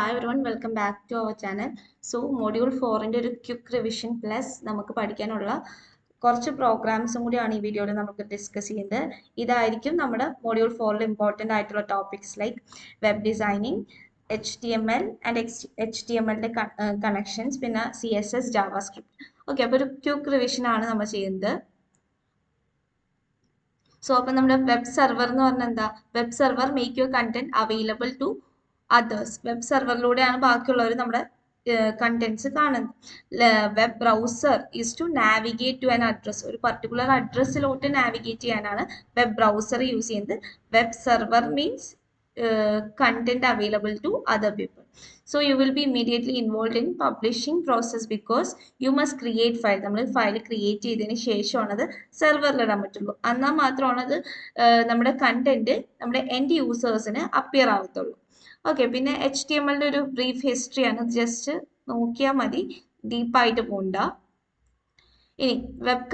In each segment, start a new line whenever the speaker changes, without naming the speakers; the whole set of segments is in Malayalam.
Hi everyone, welcome back to our channel. So module 4-ന്റെ ഒരു ക്വിക്ക് റിവിഷൻ പ്ലസ് നമുക്ക് പഠിക്കാനുള്ള കുറച്ച് പ്രോഗ്രാംസും കൂടിയാണ് ഈ വീഡിയോയിൽ നമുക്ക് ഡിസ്കസ് ചെയ്യുന്നത്. ഇതായിരിക്കും നമ്മുടെ മോഡ്യൂൾ 4-ൽ ഇമ്പോർട്ടൻ്റ് ആയിട്ടുള്ള topics like web designing, HTML and HTML-ന്റെ കണക്ഷൻസ്, പിന്നെ CSS, JavaScript. ഓക്കെ, അപ്പോൾ ഒരു ക്വിക്ക് റിവിഷൻ ആണ് നമ്മൾ ചെയ്യുന്നത്. സോ അപ്പം നമ്മുടെ വെബ് സെർവർ എന്ന് പറഞ്ഞാൽ എന്താ? Web server make your content available to others. Web സെർവറിലൂടെയാണ് ബാക്കിയുള്ളവർ നമ്മുടെ കണ്ടന്റ്സ് കാണുന്നത്. Web browser is to navigate to an address. ഒരു പർട്ടിക്കുലർ അഡ്രസ്സിലോട്ട് നാവിഗേറ്റ് ചെയ്യാനാണ് വെബ് ബ്രൗസർ യൂസ് ചെയ്യുന്നത്. Web server means content available to other people. So you will be immediately involved in publishing process because you must create file. നമ്മൾ ഫയൽ ക്രിയേറ്റ് ചെയ്തതിന് ശേഷമാണ് അത് സെർവറിൽ ഇടാൻ പറ്റുള്ളൂ. എന്നാൽ മാത്രമാണ് അത് നമ്മുടെ കണ്ടന്റ് നമ്മുടെ എൻഡ് യൂസേഴ്സിന് അപ്പിയർ ആവത്തുള്ളൂ. ഓക്കെ, പിന്നെ HTML-ന്റെ ഒരു ബ്രീഫ് ഹിസ്റ്ററിയാണ്, ജസ്റ്റ് നോക്കിയാൽ മതി, ഡീപ്പായിട്ട് പോകണ്ട. ഇനി വെബ്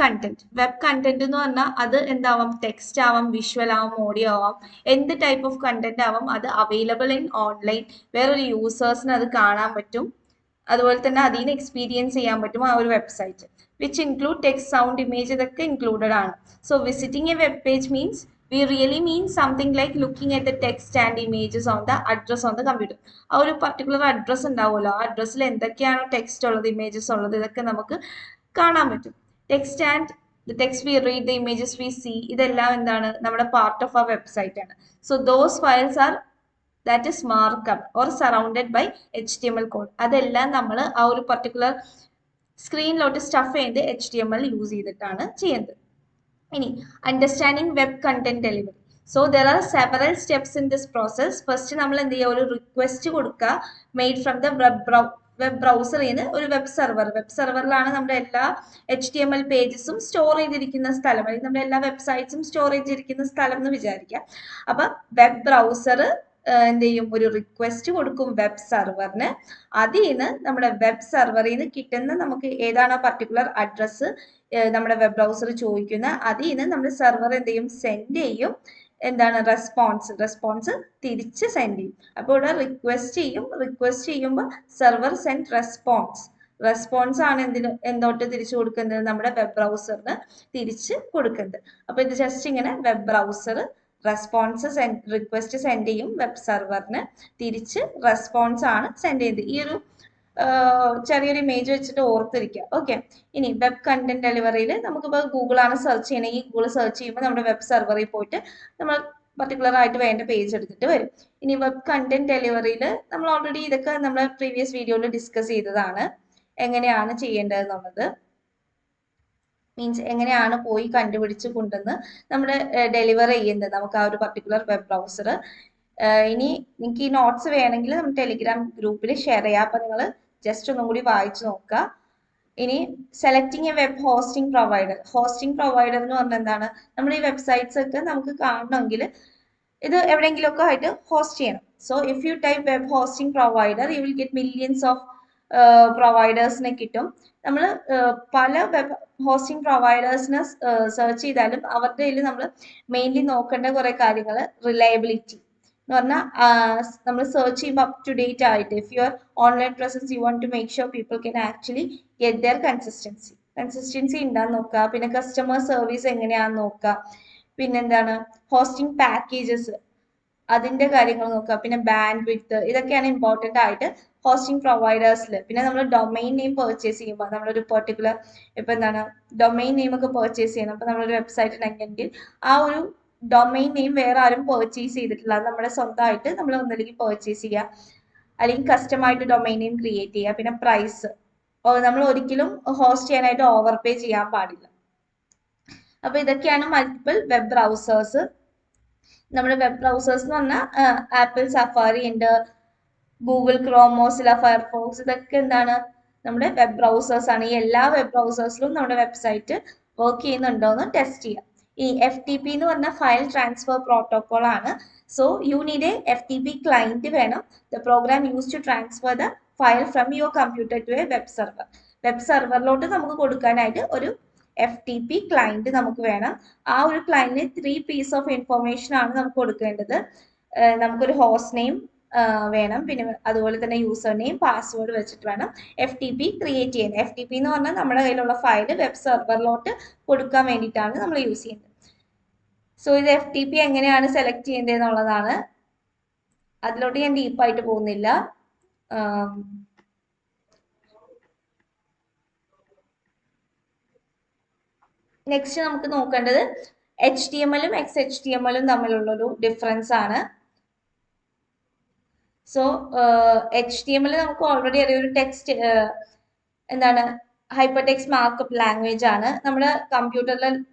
കണ്ടന്റ് എന്ന് പറഞ്ഞാൽ അത് എന്താവാം? ടെക്സ്റ്റ് ആവാം, വിഷ്വൽ ആവാം, ഓഡിയോ ആവാം, എന്ത് ടൈപ്പ് ഓഫ് കണ്ടന്റ് ആവാം. അത് അവൈലബിൾ ഇൻ ഓൺലൈൻ, വേറൊരു യൂസേഴ്സിന് അത് കാണാൻ പറ്റും, അതുപോലെ തന്നെ അതിൽ നിന്ന് എക്സ്പീരിയൻസ് ചെയ്യാൻ പറ്റും ആ ഒരു website. Which include text, sound, image, ഇതൊക്കെ ഇൻക്ലൂഡഡ് ആണ്. So visiting A web page means we really mean something like looking at the text and images on the address on the computer. ആ ഒരു പർട്ടിക്കുലർ അഡ്രസ് ഉണ്ടാവുമല്ലോ, ആ അഡ്രസ്സിൽ എന്തൊക്കെയാണോ ടെക്സ്റ്റ് ഉള്ളത്, ഇമേജസ് ഉള്ളത്, ഇതൊക്കെ നമുക്ക് കാണാൻ പറ്റും. Text and the text we read, the images we see, ഇതെല്ലാം എന്താണ്? നമ്മുടെ പാർട്ട് ഓഫ് ആ വെബ്സൈറ്റ് ആണ്. So those files R that is markup or surrounded by HTML code. അതെല്ലാം നമ്മൾ ആ ഒരു പർട്ടിക്കുലർ സ്ക്രീനിലോട്ട് സ്റ്റഫ് ചെയ്ത് HTML യൂസ് ചെയ്തിട്ടാണ് ചെയ്യുന്നത്. ഇനി understanding web content delivery. So there are several steps in this process. First നമ്മൾ എന്ത് ചെയ്യുക? ഒരു റിക്വസ്റ്റ് കൊടുക്കുക, മെയ്ഡ് ഫ്രം ദ വെബ് ബ്രൗസറിൽ നിന്ന് ഒരു വെബ് സെർവറിലാണ് നമ്മുടെ എല്ലാ HTML പേജസും സ്റ്റോർ ചെയ്തിരിക്കുന്ന സ്ഥലം, അല്ലെങ്കിൽ നമ്മുടെ എല്ലാ വെബ്സൈറ്റ്സും സ്റ്റോർ ചെയ്തിരിക്കുന്ന സ്ഥലം എന്ന് വിചാരിക്കുക. അപ്പൊ വെബ് ബ്രൗസർ എന്ത് ചെയ്യും? ഒരു റിക്വസ്റ്റ് കൊടുക്കും വെബ് സെർവറിന്. അതിൽ നിന്ന് നമ്മുടെ വെബ് സെർവറിൽ നിന്ന് കിട്ടുന്ന നമുക്ക് ഏതാണോ പർട്ടിക്കുലർ അഡ്രസ്സ് നമ്മുടെ വെബ് ബ്രൗസർ ചോദിക്കുന്ന, അതിൽ നിന്ന് നമ്മുടെ സെർവർ എന്ത് ചെയ്യും? സെൻഡ് ചെയ്യും. എന്താണ്? റെസ്പോൺസ് തിരിച്ച് സെൻഡ് ചെയ്യും. അപ്പോൾ ഇവിടെ റിക്വസ്റ്റ് ചെയ്യുമ്പോൾ സെർവർ സെൻഡ് റെസ്പോൺസ് ആണ് എന്തോട്ട് തിരിച്ചു കൊടുക്കുന്നത്? നമ്മുടെ വെബ് ബ്രൗസറിന് തിരിച്ച് കൊടുക്കുന്നത്. അപ്പൊ ഇത് ജസ്റ്റ് ഇങ്ങനെ വെബ് ബ്രൗസർ റിക്വസ്റ്റ് സെൻഡ് ചെയ്യും വെബ് സെർവറിന്, തിരിച്ച് റെസ്പോൺസ് ആണ് സെൻഡ് ചെയ്യുന്നത്. ഈ ഒരു ചെറിയൊരു ഇമേജ് വെച്ചിട്ട് ഓർത്തിരിക്കുക. ഓക്കെ, ഇനി വെബ് കണ്ടന്റ് ഡെലിവറിയിൽ നമുക്കിപ്പോൾ ഗൂഗിളാണ് സെർച്ച് ചെയ്യണമെങ്കിൽ ഗൂഗിൾ സെർച്ച് ചെയ്യുമ്പോൾ നമ്മുടെ വെബ് സെർവറിൽ പോയിട്ട് നമ്മൾ പർട്ടിക്കുലർ ആയിട്ട് വേണ്ട പേജ് എടുത്തിട്ട് വരും. ഇനി വെബ് കണ്ടന്റ് ഡെലിവറിയിൽ നമ്മൾ ഓൾറെഡി ഇതൊക്കെ നമ്മൾ പ്രീവിയസ് വീഡിയോയിൽ ഡിസ്കസ് ചെയ്തതാണ്, എങ്ങനെയാണ് ചെയ്യേണ്ടതെന്നുള്ളത്. മീൻസ് എങ്ങനെയാണ് പോയി കണ്ടുപിടിച്ച് കൊണ്ടുവന്ന് നമ്മുടെ ഡെലിവർ ചെയ്യുന്നത് നമുക്ക് ആ ഒരു പർട്ടിക്കുലർ വെബ് ബ്രൗസർ. ഇനി നിങ്ങൾക്ക് ഈ നോട്ട്സ് വേണമെങ്കിൽ നമ്മൾ ടെലിഗ്രാം ഗ്രൂപ്പിൽ ഷെയർ ചെയ്യാം. അപ്പം നിങ്ങൾ ജസ്റ്റ് ഒന്നും കൂടി വായിച്ചു നോക്കുക. ഇനി selecting A web hosting provider എന്ന് പറഞ്ഞാൽ എന്താണ്? നമ്മുടെ ഈ വെബ്സൈറ്റ്സ് ഒക്കെ നമുക്ക് കാണണമെങ്കിൽ ഇത് എവിടെയെങ്കിലുമൊക്കെ ആയിട്ട് ഹോസ്റ്റ് ചെയ്യണം. So if you type web hosting provider you will get millions of പ്രൊവൈഡേഴ്സിനെ കിട്ടും. നമ്മൾ പല വെബ് ഹോസ്റ്റിംഗ് പ്രൊവൈഡേഴ്സിനെ സെർച്ച് ചെയ്താലും അവരുടെ കയ്യിൽ നമ്മൾ മെയിൻലി നോക്കേണ്ട കുറെ കാര്യങ്ങൾ, റിലയബിലിറ്റി എന്ന് പറഞ്ഞാൽ നമ്മൾ സെർച്ച് ചെയ്യുമ്പോൾ അപ് ടു ഡേറ്റ് ആയിട്ട്, if your online presence you want to make sure people can actually get there consistency ഉണ്ടാന്ന് നോക്കുക. പിന്നെ കസ്റ്റമർ സർവീസ് എങ്ങനെയാണെന്ന് നോക്കുക. പിന്നെന്താണ്? ഹോസ്റ്റിംഗ് പാക്കേജസ്, അതിന്റെ കാര്യങ്ങൾ നോക്കുക. പിന്നെ ബാൻഡ് വിഡ്ത്ത്, ഇതൊക്കെയാണ് ഇമ്പോർട്ടൻ്റ് ആയിട്ട് ഹോസ്റ്റിംഗ് പ്രൊവൈഡേഴ്സിൽ. പിന്നെ നമ്മൾ ഡൊമൈൻ നെയിം പർച്ചേസ് ചെയ്യുമ്പോൾ നമ്മളൊരു പെർട്ടിക്കുലർ ഇപ്പം എന്താണ് ഡൊമൈൻ നെയിം ഒക്കെ പർച്ചേസ് ചെയ്യണം. അപ്പം നമ്മളൊരു വെബ്സൈറ്റ് ഉണ്ടെങ്കിൽ ആ ഒരു ഡൊമൈൻ നെയിം വേറെ ആരും പർച്ചേസ് ചെയ്തിട്ടില്ല, അത് നമ്മുടെ സ്വന്തമായിട്ട് നമ്മൾ ഒന്നില്ലെങ്കിൽ പർച്ചേസ് ചെയ്യുക, അല്ലെങ്കിൽ കസ്റ്റമായിട്ട് ഡൊമൈൻ നെയിം ക്രിയേറ്റ് ചെയ്യുക. പിന്നെ പ്രൈസ്, നമ്മൾ ഒരിക്കലും ഹോസ്റ്റ് ചെയ്യാനായിട്ട് ഓവർ പേ ചെയ്യാൻ പാടില്ല. അപ്പൊ ഇതൊക്കെയാണ് മൾട്ടിപ്പിൾ വെബ് ബ്രൗസേഴ്സ്. നമ്മുടെ വെബ് ബ്രൗസേഴ്സ് എന്ന് പറഞ്ഞാൽ ആപ്പിൾ സഫാരി ഉണ്ട്, ഗൂഗിൾ ക്രോം, മോസില്ല ഫയർഫോക്സ്, ഇതൊക്കെ എന്താണ്? നമ്മുടെ വെബ് ബ്രൗസേഴ്സ് ആണ്. ഈ എല്ലാ വെബ് ബ്രൗസേഴ്സിലും നമ്മുടെ വെബ്സൈറ്റ് വർക്ക് ചെയ്യുന്നുണ്ടോ എന്ന് ടെസ്റ്റ് ചെയ്യാം. ഈ FTP എന്ന് പറഞ്ഞ ഫയൽ ട്രാൻസ്ഫർ പ്രോട്ടോകോൾ ആണ്. So you need a FTP client വേണം. The program use to transfer the file from your computer to a web server. Web സെർവറിലോട്ട് നമുക്ക് കൊടുക്കാനായിട്ട് ഒരു FTP ക്ലയന്റ് നമുക്ക് വേണം. ആ ഒരു ക്ലയന്റിന് 3 പീസ് ഓഫ് ഇൻഫർമേഷൻ ആണ് നമുക്ക് കൊടുക്കേണ്ടത്. നമുക്കൊരു ഹോസ്റ്റ് നെയിം, വേണം. പിന്നെ അതുപോലെ തന്നെ യൂസർ നെയിം പാസ്വേഡ് വെച്ചിട്ട് വേണം FTP ക്രിയേറ്റ് ചെയ്യുന്നത്. FTP എന്ന് പറഞ്ഞാൽ നമ്മുടെ കയ്യിലുള്ള ഫയൽ വെബ് സെർവറിലോട്ട് കൊടുക്കാൻ വേണ്ടിയിട്ടാണ് നമ്മൾ യൂസ് ചെയ്യുന്നത്. സോ ഇത് FTP എങ്ങനെയാണ് സെലക്ട് ചെയ്യേണ്ടത് എന്നുള്ളതാണ്. അതിലോട്ട് ഞാൻ ഡീപ്പായിട്ട് പോകുന്നില്ല. നെക്സ്റ്റ് നമുക്ക് നോക്കേണ്ടത് HTML-ഉം XHTML-ഉം തമ്മിലുള്ളൊരു ഡിഫറൻസ് ആണ്. സോ HTML നമുക്ക് ഓൾറെഡി അറിയാം, ഒരു ടെക്സ്റ്റ് എന്താണ് ഹൈപ്പർ ടെക്സ്റ്റ് മാർക്കപ്പ് ലാംഗ്വേജ് ആണ്. നമ്മുടെ കമ്പ്യൂട്ടറിൽ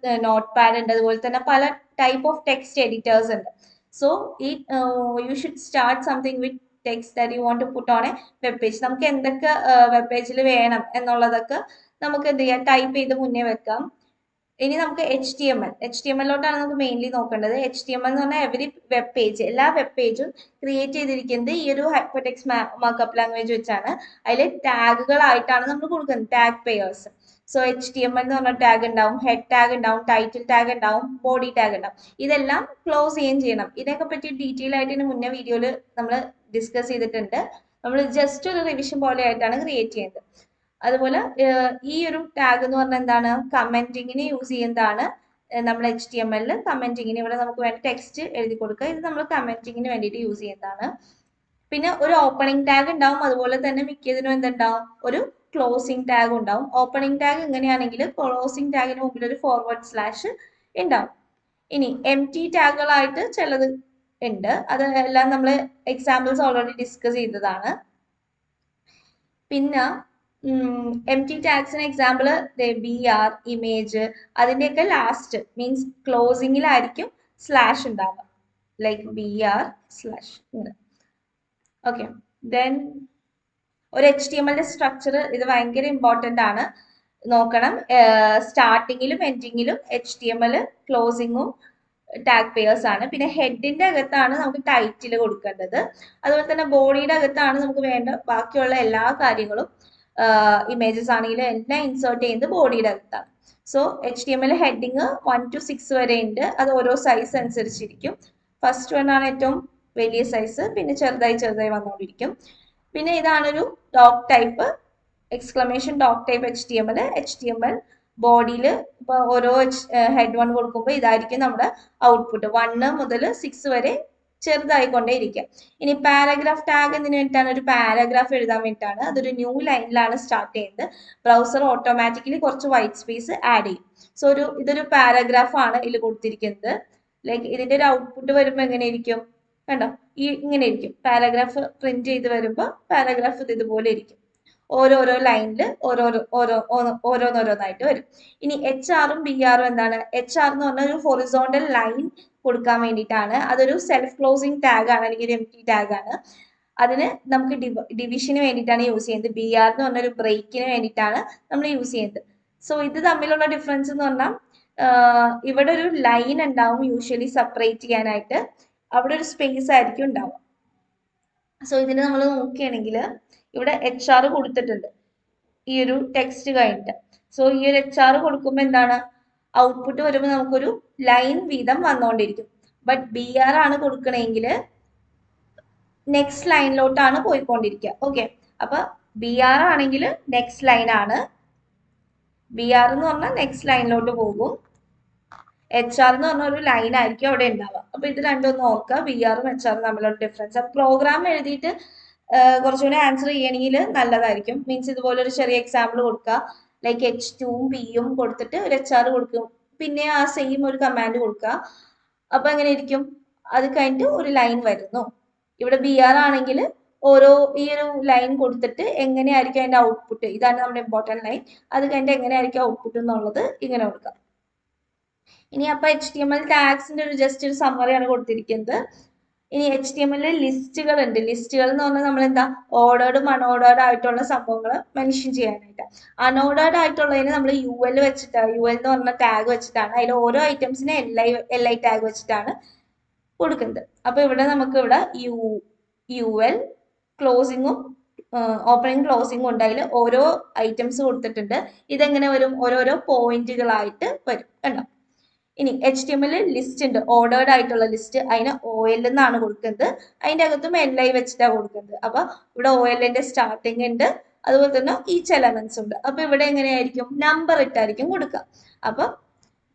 നോട്ട് പാഡ് ഉണ്ട്, അതുപോലെ തന്നെ പല ടൈപ്പ് ഓഫ് ടെക്സ്റ്റ് എഡിറ്റേഴ്സ് ഉണ്ട്. സോ ഈ you should start something with text that you want to put on a web page. നമുക്ക് എന്തൊക്കെ വെബ് പേജിൽ വേണം എന്നുള്ളതൊക്കെ നമുക്ക് എന്ത് ചെയ്യാം, ടൈപ്പ് ചെയ്ത് മുന്നേ വെക്കാം. ഇനി നമുക്ക് HTML-ലോട്ടാണ് നമുക്ക് മെയിൻലി നോക്കേണ്ടത്. HTML എന്ന് പറഞ്ഞാൽ എവരി വെബ് പേജ്, എല്ലാ വെബ് പേജും ക്രിയേറ്റ് ചെയ്തിരിക്കുന്നത് ഈ ഒരു ഹൈപ്പർ ടെക്സ്റ്റ് മാർക്കപ്പ് ലാംഗ്വേജ് വെച്ചാണ്. അതിൽ ടാഗുകളായിട്ടാണ് നമ്മൾ കൊടുക്കുന്നത്, ടാഗ് പെയേഴ്സ്. സോ HTML എന്ന് പറഞ്ഞ ടാഗ് ഉണ്ടാവും, ഹെഡ് ടാഗ് ഉണ്ടാവും, ടൈറ്റിൽ ടാഗ് ഉണ്ടാവും, ബോഡി ടാഗ് ഉണ്ടാവും. ഇതെല്ലാം ക്ലോസ് ചെയ്യണം. ഇതിനൊക്കെ പറ്റി ഡീറ്റെയിൽ ആയിട്ട് ഇതിന് മുന്നേ വീഡിയോയിൽ നമ്മൾ ഡിസ്കസ് ചെയ്തിട്ടുണ്ട്. നമ്മൾ ജസ്റ്റ് ഒരു റിവിഷൻ പോലെ ആയിട്ടാണ് ക്രിയേറ്റ് ചെയ്യുന്നത്. അതുപോലെ ഈ ഒരു ടാഗ് എന്ന് പറഞ്ഞാൽ എന്താണ്, കമന്റിങ്ങിന് യൂസ് ചെയ്യുന്നതാണ്. നമ്മൾ HTML-ൽ കമന്റിങ്ങിന്, ഇവിടെ നമുക്ക് വേണ്ട ടെക്സ്റ്റ് എഴുതി കൊടുക്കുക. ഇത് നമ്മൾ കമന്റിങ്ങിന് വേണ്ടിയിട്ട് യൂസ് ചെയ്യുന്നതാണ്. പിന്നെ ഒരു ഓപ്പണിംഗ് ടാഗ് ഉണ്ടാവും, അതുപോലെ തന്നെ മിക്കതിനും എന്തുണ്ടാവും, ഒരു ക്ലോസിംഗ് ടാഗ് ഉണ്ടാവും. ഓപ്പണിംഗ് ടാഗ് എങ്ങനെയാണെങ്കിൽ ക്ലോസിംഗ് ടാഗിന് മുമ്പിൽ ഒരു ഫോർവേഡ് സ്ലാഷ് ഉണ്ടാവും. ഇനി empty ടാഗുകളായിട്ട് ചിലത് ഉണ്ട്, അത് എല്ലാം നമ്മൾ എക്സാമ്പിൾസ് ഓൾറെഡി ഡിസ്കസ് ചെയ്തതാണ്. പിന്നെ empty ടാഗ്സിന് എക്സാമ്പിൾ BR, ഇമേജ്, അതിൻ്റെയൊക്കെ ലാസ്റ്റ് മീൻസ് ക്ലോസിങ്ങിലായിരിക്കും സ്ലാഷ് ഉണ്ടാവുക, like BR slash. Okay, then ഒരു HTML-ന്റെ സ്ട്രക്ചർ, ഇത് ഭയങ്കര ഇമ്പോർട്ടൻ്റ് ആണ്, നോക്കണം. സ്റ്റാർട്ടിങ്ങിലും എൻഡിങ്ങിലും HTML, ക്ലോസിങ്ങും ടാഗ് പെയേഴ്സ് ആണ്. പിന്നെ ഹെഡിന്റെ അകത്താണ് നമുക്ക് ടൈറ്റിൽ കൊടുക്കേണ്ടത്. അതുപോലെ തന്നെ ബോഡിയുടെ അകത്താണ് നമുക്ക് വേണ്ട ബാക്കിയുള്ള എല്ലാ കാര്യങ്ങളും, ഇമേജസ് ആണെങ്കിലും എല്ലാം ഇൻസേർട്ട് ചെയ്യുന്നത് ബോഡിയുടെ അകത്താണ്. സോ HTML ഹെഡിങ് 1 to 6 വരെ ഉണ്ട്, അത് ഓരോ സൈസ് അനുസരിച്ചിരിക്കും. ഫസ്റ്റ് വൺ ആണ് ഏറ്റവും വലിയ സൈസ്, പിന്നെ ചെറുതായി ചെറുതായി വന്നുകൊണ്ടിരിക്കും. പിന്നെ ഇതാണൊരു ഡോക് ടൈപ്പ്, എക്സ്ക്ലമേഷൻ ഡോക് ടൈപ്പ് HTML ബോഡിയിൽ ഇപ്പൊ ഓരോ ഹെഡ് 1 കൊടുക്കുമ്പോൾ ഇതായിരിക്കും നമ്മുടെ ഔട്ട്പുട്ട്. 1 മുതൽ 6 വരെ ചെറുതായിക്കൊണ്ടേ ഇരിക്കുക. ഇനി പാരഗ്രാഫ് ടാഗ് എന്തിനു വേണ്ടിയിട്ടാണ്, ഒരു പാരഗ്രാഫ് എഴുതാൻ വേണ്ടിയിട്ടാണ്. അതൊരു ന്യൂ ലൈനിലാണ് സ്റ്റാർട്ട് ചെയ്യുന്നത്. ബ്രൗസർ ഓട്ടോമാറ്റിക്കലി കുറച്ച് വൈറ്റ് സ്പേസ് ആഡ് ചെയ്യും. സോ ഇതൊരു പാരഗ്രാഫ് ആണ് ഇതിൽ കൊടുത്തിരിക്കുന്നത്. ലൈക്ക് ഇതിന്റെ ഒരു ഔട്ട്പുട്ട് വരുമ്പോൾ എങ്ങനെയിരിക്കും, കണ്ടോ, ഇങ്ങനെ ഇരിക്കും. പാരഗ്രാഫ് പ്രിന്റ് ചെയ്ത് വരുമ്പോൾ പാരഗ്രാഫ് ഇതുപോലെ ഇരിക്കും. ഓരോരോ ലൈനിൽ ഓരോന്നോരോന്നായിട്ട് വരും. ഇനി HR-ഉം BR-ഉം എന്താണ്, HR എന്ന് പറഞ്ഞാൽ ഒരു ഹൊറിസോണ്ടൽ ലൈൻ കൊടുക്കാൻ വേണ്ടിയിട്ടാണ്. അതൊരു സെൽഫ് ക്ലോസിംഗ് ടാഗ് ആണ്, അല്ലെങ്കിൽ ഒരു empty ടാഗ് ആണ്. അതിന് നമുക്ക് ഡിവിഷന് വേണ്ടിയിട്ടാണ് യൂസ് ചെയ്യുന്നത്. BR എന്ന് പറഞ്ഞ ഒരു ബ്രേക്കിന് വേണ്ടിയിട്ടാണ് നമ്മൾ യൂസ് ചെയ്യുന്നത്. സോ ഇത് തമ്മിലുള്ള ഡിഫറൻസ് എന്ന് പറഞ്ഞാൽ, ഇവിടെ ഒരു ലൈൻ ഉണ്ടാവും യൂഷ്വലി സെപ്പറേറ്റ് ചെയ്യാനായിട്ട്, അവിടെ ഒരു സ്പേസ് ആയിരിക്കും ഉണ്ടാവുക. സോ ഇതിന് നമ്മൾ നോക്കുകയാണെങ്കിൽ ഇവിടെ HR കൊടുത്തിട്ടുണ്ട് ഈ ഒരു ടെക്സ്റ്റ് കഴിഞ്ഞിട്ട്. സോ ഈ ഒരു HR കൊടുക്കുമ്പോൾ എന്താണ്, ഔട്ട്പുട്ട് വരുമ്പോൾ നമുക്കൊരു ലൈൻ വീതം വന്നുകൊണ്ടിരിക്കും. ബട്ട് BR ആണ് കൊടുക്കണമെങ്കിൽ നെക്സ്റ്റ് ലൈനിലോട്ടാണ് പോയിക്കൊണ്ടിരിക്കുക. ഓക്കെ, അപ്പൊ BR ആണെങ്കിൽ നെക്സ്റ്റ് ലൈൻ ആണ്, BR എന്ന് പറഞ്ഞാൽ നെക്സ്റ്റ് ലൈനിലോട്ട് പോകും. HR എന്ന് പറഞ്ഞ ഒരു ലൈൻ ആയിരിക്കും അവിടെ ഉണ്ടാവുക. അപ്പൊ ഇത് രണ്ടും ഒന്ന് ഓർക്കുക, BR-ഉം HR-ഉം തമ്മിലുള്ള ഡിഫറൻസ്. അപ്പൊ പ്രോഗ്രാം എഴുതിയിട്ട് കുറച്ചുകൂടി ആൻസർ ചെയ്യണമെങ്കിൽ നല്ലതായിരിക്കും. മീൻസ് ഇതുപോലെ ഒരു ചെറിയ എക്സാമ്പിൾ കൊടുക്കുക, ലൈക്ക് H2-ഉം P-യും കൊടുത്തിട്ട് ഒരു HR കൊടുക്കും, പിന്നെ ആ സെയിം ഒരു കമാൻഡ് കൊടുക്കുക. അപ്പൊ എങ്ങനെ ഇരിക്കും, അത് കഴിഞ്ഞിട്ട് ഒരു ലൈൻ വരുന്നു. ഇവിടെ BR ആണെങ്കിൽ ഈ ഒരു ലൈൻ കൊടുത്തിട്ട് എങ്ങനെയായിരിക്കും അതിന്റെ ഔട്ട്പുട്ട്, ഇതാണ് നമ്മുടെ ഇമ്പോർട്ടൻറ്റ് ലൈൻ, അത് കഴിഞ്ഞിട്ട് എങ്ങനെയായിരിക്കും ഔട്ട്പുട്ട് എന്നുള്ളത് ഇങ്ങനെ കൊടുക്കാം. ഇനി അപ്പൊ HTML ടാഗ്സിന്റെ ഒരു ജസ്റ്റ് ഒരു സമ്മറിയാണ് കൊടുത്തിരിക്കുന്നത്. ഇനി HTML ലിസ്റ്റുകൾ ഉണ്ട്. ലിസ്റ്റുകൾ എന്ന് പറഞ്ഞാൽ നമ്മൾ എന്താ, ഓർഡേർഡും അൺഓർഡേർഡ് ആയിട്ടുള്ള സംഭവങ്ങൾ മെൻഷൻ ചെയ്യാനായിട്ട്. അൺഓർഡേർഡ് ആയിട്ടുള്ളതിന് നമ്മൾ UL വെച്ചിട്ടാണ്, UL എന്ന് പറഞ്ഞ ടാഗ് വെച്ചിട്ടാണ്, അതിൽ ഓരോ ഐറ്റംസിനെ LI ടാഗ് വെച്ചിട്ടാണ് കൊടുക്കുന്നത്. അപ്പൊ ഇവിടെ നമുക്ക് ഇവിടെ UL ക്ലോസിങ്ങും ഓപ്പണിംഗ് ക്ലോസിങ്ങും ഉണ്ട്, അതിൽ ഓരോ ഐറ്റംസ് കൊടുത്തിട്ടുണ്ട്. ഇതെങ്ങനെ വരും, ഓരോരോ പോയിന്റുകളായിട്ട് വരും, കണ്ടോ. ഇനി HTML ലിസ്റ്റ് ഉണ്ട്, ഓർഡേർഡ് ആയിട്ടുള്ള ലിസ്റ്റ്, അതിന് OL എന്നാണ് കൊടുക്കുന്നത്. അതിന്റെ അകത്തും LI വെച്ചിട്ടാണ് കൊടുക്കുന്നത്. അപ്പൊ ഇവിടെ OLന്റെ സ്റ്റാർട്ടിങ് ഉണ്ട്, അതുപോലെ തന്നെ ഈച്ച് എലമെന്റ്സ് ഉണ്ട്. അപ്പൊ ഇവിടെ എങ്ങനെയായിരിക്കും, നമ്പർ ഇട്ടായിരിക്കും കൊടുക്കുക. അപ്പൊ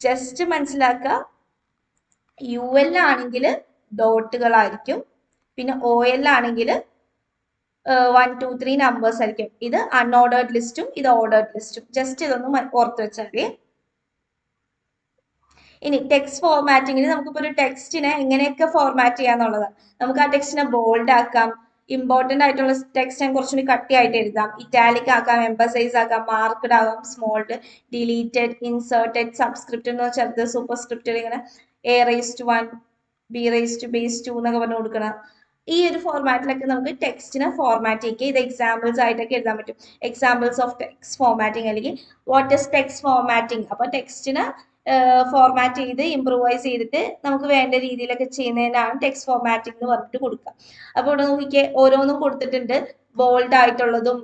ജസ്റ്റ് മനസ്സിലാക്കുക, UL ആണെങ്കിൽ ഡോട്ടുകളായിരിക്കും, പിന്നെ OL ആണെങ്കിൽ 1 2 3 നമ്പേഴ്സ് ആയിരിക്കും. ഇത് അൺഓർഡേർഡ് ലിസ്റ്റും ഇത് ഓർഡേർഡ് ലിസ്റ്റും. ജസ്റ്റ് ഇതൊന്ന് ഓർത്ത് വെച്ചാൽ മതി. ഇനി ടെക്സ്റ്റ് ഫോർമാറ്റിങ്ങിന് നമുക്കിപ്പോൾ ഒരു ടെക്സ്റ്റിനെ എങ്ങനെയൊക്കെ ഫോർമാറ്റ് ചെയ്യാന്നുള്ളതാണ്. നമുക്ക് ആ ടെക്സ്റ്റിനെ ബോൾഡ് ആക്കാം, ഇമ്പോർട്ടന്റ് ആയിട്ടുള്ള ടെക്സ്റ്റ് കുറച്ചുകൂടി കട്ടിയായിട്ട് എഴുതാം, ഇറ്റാലിക് ആക്കാം, എംബസൈസ് ആക്കാം, മാർക്ക്ഡ് ആകാം, സ്മോൾഡ്, ഡിലീറ്റഡ്, ഇൻസേർട്ടഡ്, സബ്സ്ക്രിപ്റ്റ് എന്ന് വെച്ചാൽ സൂപ്പർ സ്ക്രിപ്റ്റ്, ഇങ്ങനെ A⁻1 B⁻2 എന്നൊക്കെ പറഞ്ഞു കൊടുക്കണം. ഈ ഒരു ഫോർമാറ്റിലൊക്കെ നമുക്ക് ടെക്സ്റ്റിനെ ഫോർമാറ്റ് ചെയ്യുക. ഇത് എക്സാമ്പിൾസ് ആയിട്ടൊക്കെ എഴുതാൻ പറ്റും. എക്സാമ്പിൾസ് ഓഫ് ടെക്സ്റ്റ് ഫോർമാറ്റിംഗ് അല്ലെങ്കിൽ വാട്ട് ഇസ് ടെക്സ്റ്റ് ഫോർമാറ്റിംഗ്. അപ്പൊ ടെക്സ്റ്റിനെ ഫോർമാറ്റ് ചെയ്ത് ഇംപ്രൂവൈസ് ചെയ്തിട്ട് നമുക്ക് വേണ്ട രീതിയിലൊക്കെ ചെയ്യുന്നതിനാണ് ടെക്സ്റ്റ് ഫോർമാറ്റിംഗ് എന്ന് പറഞ്ഞിട്ട് കൊടുക്കുക. അപ്പോൾ ഇവിടെ നോക്കിക്കേ, ഓരോന്നും കൊടുത്തിട്ടുണ്ട്. ബോൾഡ് ആയിട്ടുള്ളതും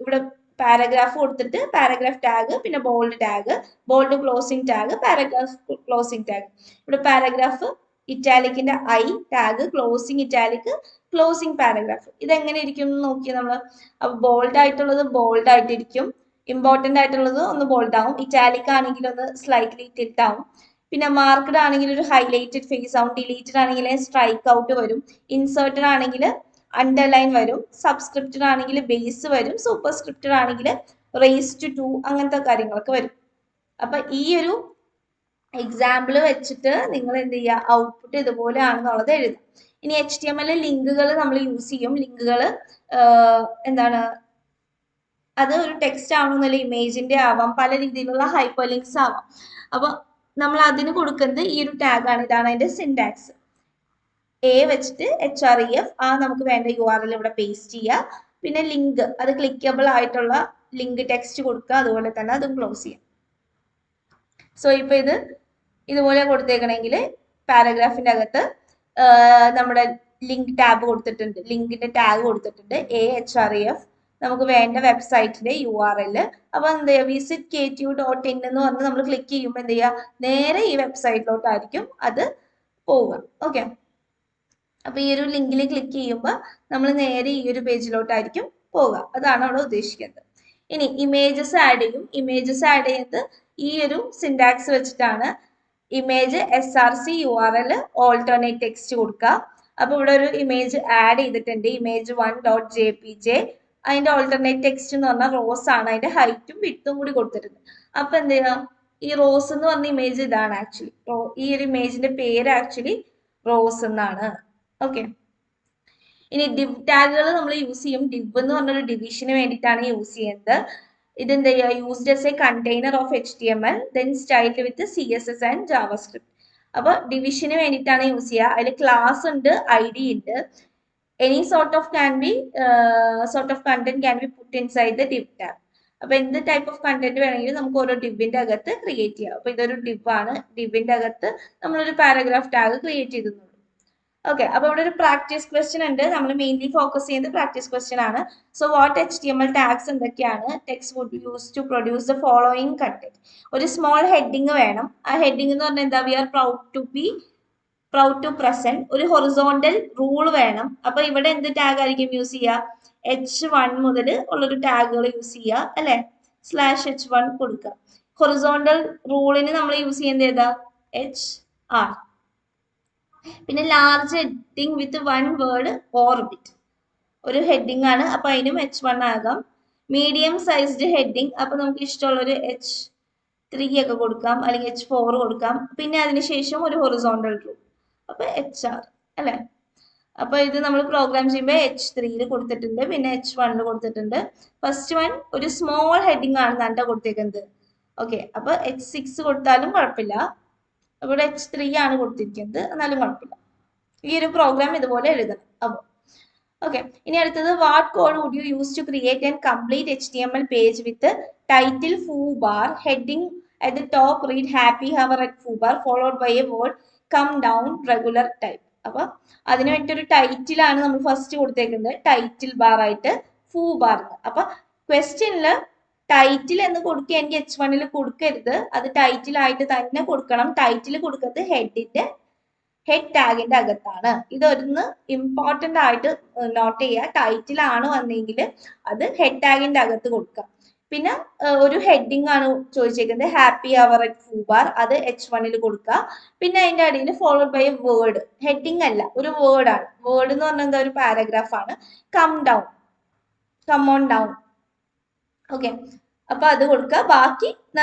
ഇവിടെ പാരഗ്രാഫ് കൊടുത്തിട്ട് പാരഗ്രാഫ് ടാഗ്, പിന്നെ bold tag, bold closing tag, paragraph closing tag. ഇവിടെ പാരഗ്രാഫ് ഇറ്റാലിക്കിന്റെ I tag, closing italic, closing paragraph. ഇതെങ്ങനെ ഇരിക്കും എന്ന് നോക്കിയാൽ നമ്മൾ. അപ്പൊ ബോൾഡ് ആയിട്ടുള്ളത് ബോൾഡ് ആയിട്ടിരിക്കും, ഇമ്പോർട്ടന്റ് ആയിട്ടുള്ളത് ഒന്ന് ബോൾഡ് ആവും, ഇറ്റാലിക് ആണെങ്കിൽ ഒന്ന് സ്ലൈറ്റ്ലി ടിൽറ്റ് ആവും, പിന്നെ മാർക്ക്ഡ് ആണെങ്കിൽ ഒരു ഹൈലൈറ്റഡ് ഫേസ് ആവും, ഡിലീറ്റഡ് ആണെങ്കിൽ സ്ട്രൈക്ക് ഔട്ട് വരും, ഇൻസേർട്ടഡ് ആണെങ്കിൽ അണ്ടർലൈൻ വരും, സബ്സ്ക്രിപ്റ്റഡ് ആണെങ്കിൽ ബേസ് വരും, സൂപ്പർ സ്ക്രിപ്റ്റഡ് ആണെങ്കിൽ റേസ്ഡ് ടു, അങ്ങനത്തെ കാര്യങ്ങളൊക്കെ വരും. അപ്പൊ ഈ ഒരു എക്സാമ്പിൾ വെച്ചിട്ട് നിങ്ങൾ എന്ത് ചെയ്യുക, ഔട്ട്പുട്ട് ഇതുപോലെയാണെന്നുള്ളത് എഴുതും. ഇനി HTML ലിങ്കുകൾ നമ്മൾ യൂസ് ചെയ്യും. ലിങ്കുകൾ എന്താണ്, അത് ഒരു ടെക്സ്റ്റ് ആവണമെന്നില്ല, ഇമേജിന്റെ ആവാം, പല രീതിയിലുള്ള ഹൈപ്പർ ലിങ്ക്സ് ആവാം. അപ്പൊ നമ്മൾ അതിന് കൊടുക്കുന്നത് ഈ ഒരു ടാഗാണ്. ഇതാണ് അതിന്റെ സിൻടാക്സ്. A വെച്ചിട്ട് HREF, ആ നമുക്ക് വേണ്ട URL ഇവിടെ പേസ്റ്റ് ചെയ്യുക. പിന്നെ ലിങ്ക്, അത് ക്ലിക്കബിൾ ആയിട്ടുള്ള ലിങ്ക് ടെക്സ്റ്റ് കൊടുക്കുക, അതുപോലെ തന്നെ അതും ക്ലോസ് ചെയ്യാം. സോ ഇപ്പൊ ഇത് ഇതുപോലെ കൊടുത്തേക്കണമെങ്കിൽ പാരഗ്രാഫിന്റെ അകത്ത് നമ്മുടെ ലിങ്ക് ടാബ് കൊടുത്തിട്ടുണ്ട്, ലിങ്കിന്റെ ടാഗ് കൊടുത്തിട്ടുണ്ട്, AHREF, നമുക്ക് വേണ്ട വെബ്സൈറ്റിന്റെ URL. അപ്പൊ എന്ത് ചെയ്യുക, വിസിറ്റ് KTU.in എന്ന് പറഞ്ഞ് നമ്മൾ ക്ലിക്ക് ചെയ്യുമ്പോൾ എന്ത് ചെയ്യുക, നേരെ ഈ വെബ്സൈറ്റിലോട്ടായിരിക്കും അത് പോവുക. ഓക്കെ, അപ്പൊ ഈ ഒരു ലിങ്കിൽ ക്ലിക്ക് ചെയ്യുമ്പോൾ നമ്മൾ നേരെ ഈ ഒരു പേജിലോട്ടായിരിക്കും പോവുക. അതാണ് അവിടെ ഉദ്ദേശിക്കുന്നത്. ഇനി ഇമേജസ് ആഡ് ചെയ്യും. ഇമേജസ് ആഡ് ചെയ്യുന്നത് ഈ ഒരു സിൻടാക്സ് വെച്ചിട്ടാണ്. Image SRC URL alternate text കൊടുക്കുക. അപ്പൊ ഇവിടെ ഒരു ഇമേജ് ആഡ് ചെയ്തിട്ടുണ്ട്, image1.jpg. അതിന്റെ ഓൾട്ടർനേറ്റ് ടെക്സ്റ്റ് എന്ന് പറഞ്ഞാൽ റോസ് ആണ്, അതിന്റെ ഹൈറ്റും വിഡ്ത്തും കൂടി കൊടുത്തിട്ടുണ്ട്. അപ്പൊ എന്ത് ചെയ്യുക, ഈ റോസ് എന്ന് പറഞ്ഞ ഇമേജ് ഇതാണ് ആക്ച്വലി. ഈ ഒരു ഇമേജിന്റെ പേര് ആക്ച്വലി റോസ് എന്നാണ്. ഓക്കെ, ഇനി ഡിവ് ടാഗുകൾ നമ്മൾ യൂസ് ചെയ്യും. ഡിവ് എന്ന് പറഞ്ഞൊരു ഡിവിഷന് വേണ്ടിയിട്ടാണ് യൂസ് ചെയ്യുന്നത്. ഇതെന്താ ചെയ്യുക, used S A container of HTML, then styled with CSS and JavaScript. അപ്പൊ ഡിവിഷന് വേണ്ടിയിട്ടാണ് യൂസ് ചെയ്യുക. അതിൽ ക്ലാസ് ഉണ്ട്, ID ഉണ്ട്. Any sort of content can be puttu inside the div tag. അപ്പൊ എന്ത് ടൈപ്പ് ഓഫ് കണ്ടന്റ് വേണമെങ്കിലും നമുക്ക് ഓരോ ഡിവിന്റെ അകത്ത് ക്രിയേറ്റ് ചെയ്യാം. അപ്പൊ ഇതൊരു div ആണ്, ഡിവിന്റെ അകത്ത് നമ്മളൊരു പാരഗ്രാഫ് ടാഗ് ക്രിയേറ്റ് ചെയ്തിട്ടുണ്ട്. ഓക്കെ, അപ്പൊ ഇവിടെ ഒരു പ്രാക്ടീസ് ക്വസ്റ്റ്യൻ ഉണ്ട്. നമ്മൾ മെയിൻലി ഫോക്കസ് ചെയ്യുന്നത് പ്രാക്ടീസ് ക്വസ്റ്റ്യൻ ആണ്. സോ വാട്ട് HTML ടാഗ്സ് എന്തൊക്കെയാണ്? Text would use to produce the following content. ഒരു സ്മോൾ ഹെഡിങ് വേണം. ആ ഹെഡിങ് എന്ന് പറഞ്ഞാൽ എന്താ, we are proud to present. ഒരു ഹൊറിസോണ്ടൽ റൂൾ വേണം. അപ്പൊ ഇവിടെ എന്ത് ടാഗ് ആയിരിക്കും യൂസ് ചെയ്യുക, H1 മുതൽ ഉള്ളൊരു ടാഗുകൾ യൂസ് ചെയ്യുക അല്ലെ, /H1 കൊടുക്കുക. ഹൊറിസോണ്ടൽ റൂളിന് നമ്മൾ യൂസ് ചെയ്യുന്നത് ഏതാ, HR. പിന്നെ ലാർജ് ഹെഡിങ് വിത്ത് 1 വേർഡ് ഓർബിറ്റ്, ഒരു ഹെഡിങ് ആണ്, അപ്പൊ അതിനും H1 ആകാം. മീഡിയം സൈസ്ഡ് ഹെഡിങ്, അപ്പൊ നമുക്ക് ഇഷ്ടമുള്ളൊരു H3 ഒക്കെ കൊടുക്കാം, അല്ലെങ്കിൽ H4 കൊടുക്കാം. പിന്നെ അതിനുശേഷം ഒരു ഹൊറിസോണ്ടൽ റൂൾ, അപ്പൊ HR അല്ലെ. അപ്പൊ ഇത് നമ്മൾ പ്രോഗ്രാം ചെയ്യുമ്പോൾ H3 കൊടുത്തിട്ടുണ്ട്, പിന്നെ H1 കൊടുത്തിട്ടുണ്ട്. ഫസ്റ്റ് വൺ ഒരു സ്മോൾ ഹെഡിങ് ആണ് കണ്ട കൊടുത്തേക്കുന്നത്. ഓക്കെ, അപ്പൊ H6 കൊടുത്താലും കുഴപ്പമില്ല. ഇവിടെ H3 ആണ് കൊടുത്തിരിക്കുന്നത്, എന്നാലും കുഴപ്പമില്ല. ഈ ഒരു പ്രോഗ്രാം ഇതുപോലെ എഴുതണം. അപ്പൊ ഓക്കെ, ഇനി അടുത്തത് what code would you use to create and complete HTML page with title foobar, heading at the top read happy hour at foobar followed by a word come down regular type. അപ്പൊ അതിന് വേണ്ടിയിട്ട് ഒരു ടൈറ്റിലാണ് നമ്മൾ ഫസ്റ്റ് കൊടുത്തേക്കുന്നത്, ടൈറ്റിൽ ബാർ ആയിട്ട് foobar. അപ്പൊ ക്വസ്റ്റ്യനില് ടൈറ്റിൽ എന്ന് കൊടുക്കുകയാണെങ്കിൽ H1 കൊടുക്കരുത്, അത് ടൈറ്റിലായിട്ട് തന്നെ കൊടുക്കണം. ടൈറ്റിൽ കൊടുക്കുന്നത് ഹെഡ് ടാഗിന്റെ അകത്താണ്. ഇതൊന്ന് ഇമ്പോർട്ടന്റ് ആയിട്ട് നോട്ട് ചെയ്യുക. ടൈറ്റിൽ ആണ് വന്നെങ്കിൽ അത് ഹെഡ് ടാഗിന്റെ അകത്ത് കൊടുക്കാം. പിന്നെ ഒരു ഹെഡിങ് ആണ് ചോദിച്ചേക്കുന്നത്, ഹാപ്പി അവർ അറ്റ് ഫൂബാർ, അത് H1 കൊടുക്കുക. പിന്നെ അതിന്റെ അടിയിൽ followed by a word, heading അല്ല, ഒരു വേർഡ് ആണ്. വേർഡ് എന്ന് പറഞ്ഞാൽ എന്താ, ഒരു പാരഗ്രാഫ് ആണ്. Come on down. ഓക്കെ, അപ്പൊ അത് കൊടുക്കുക. ബാക്കി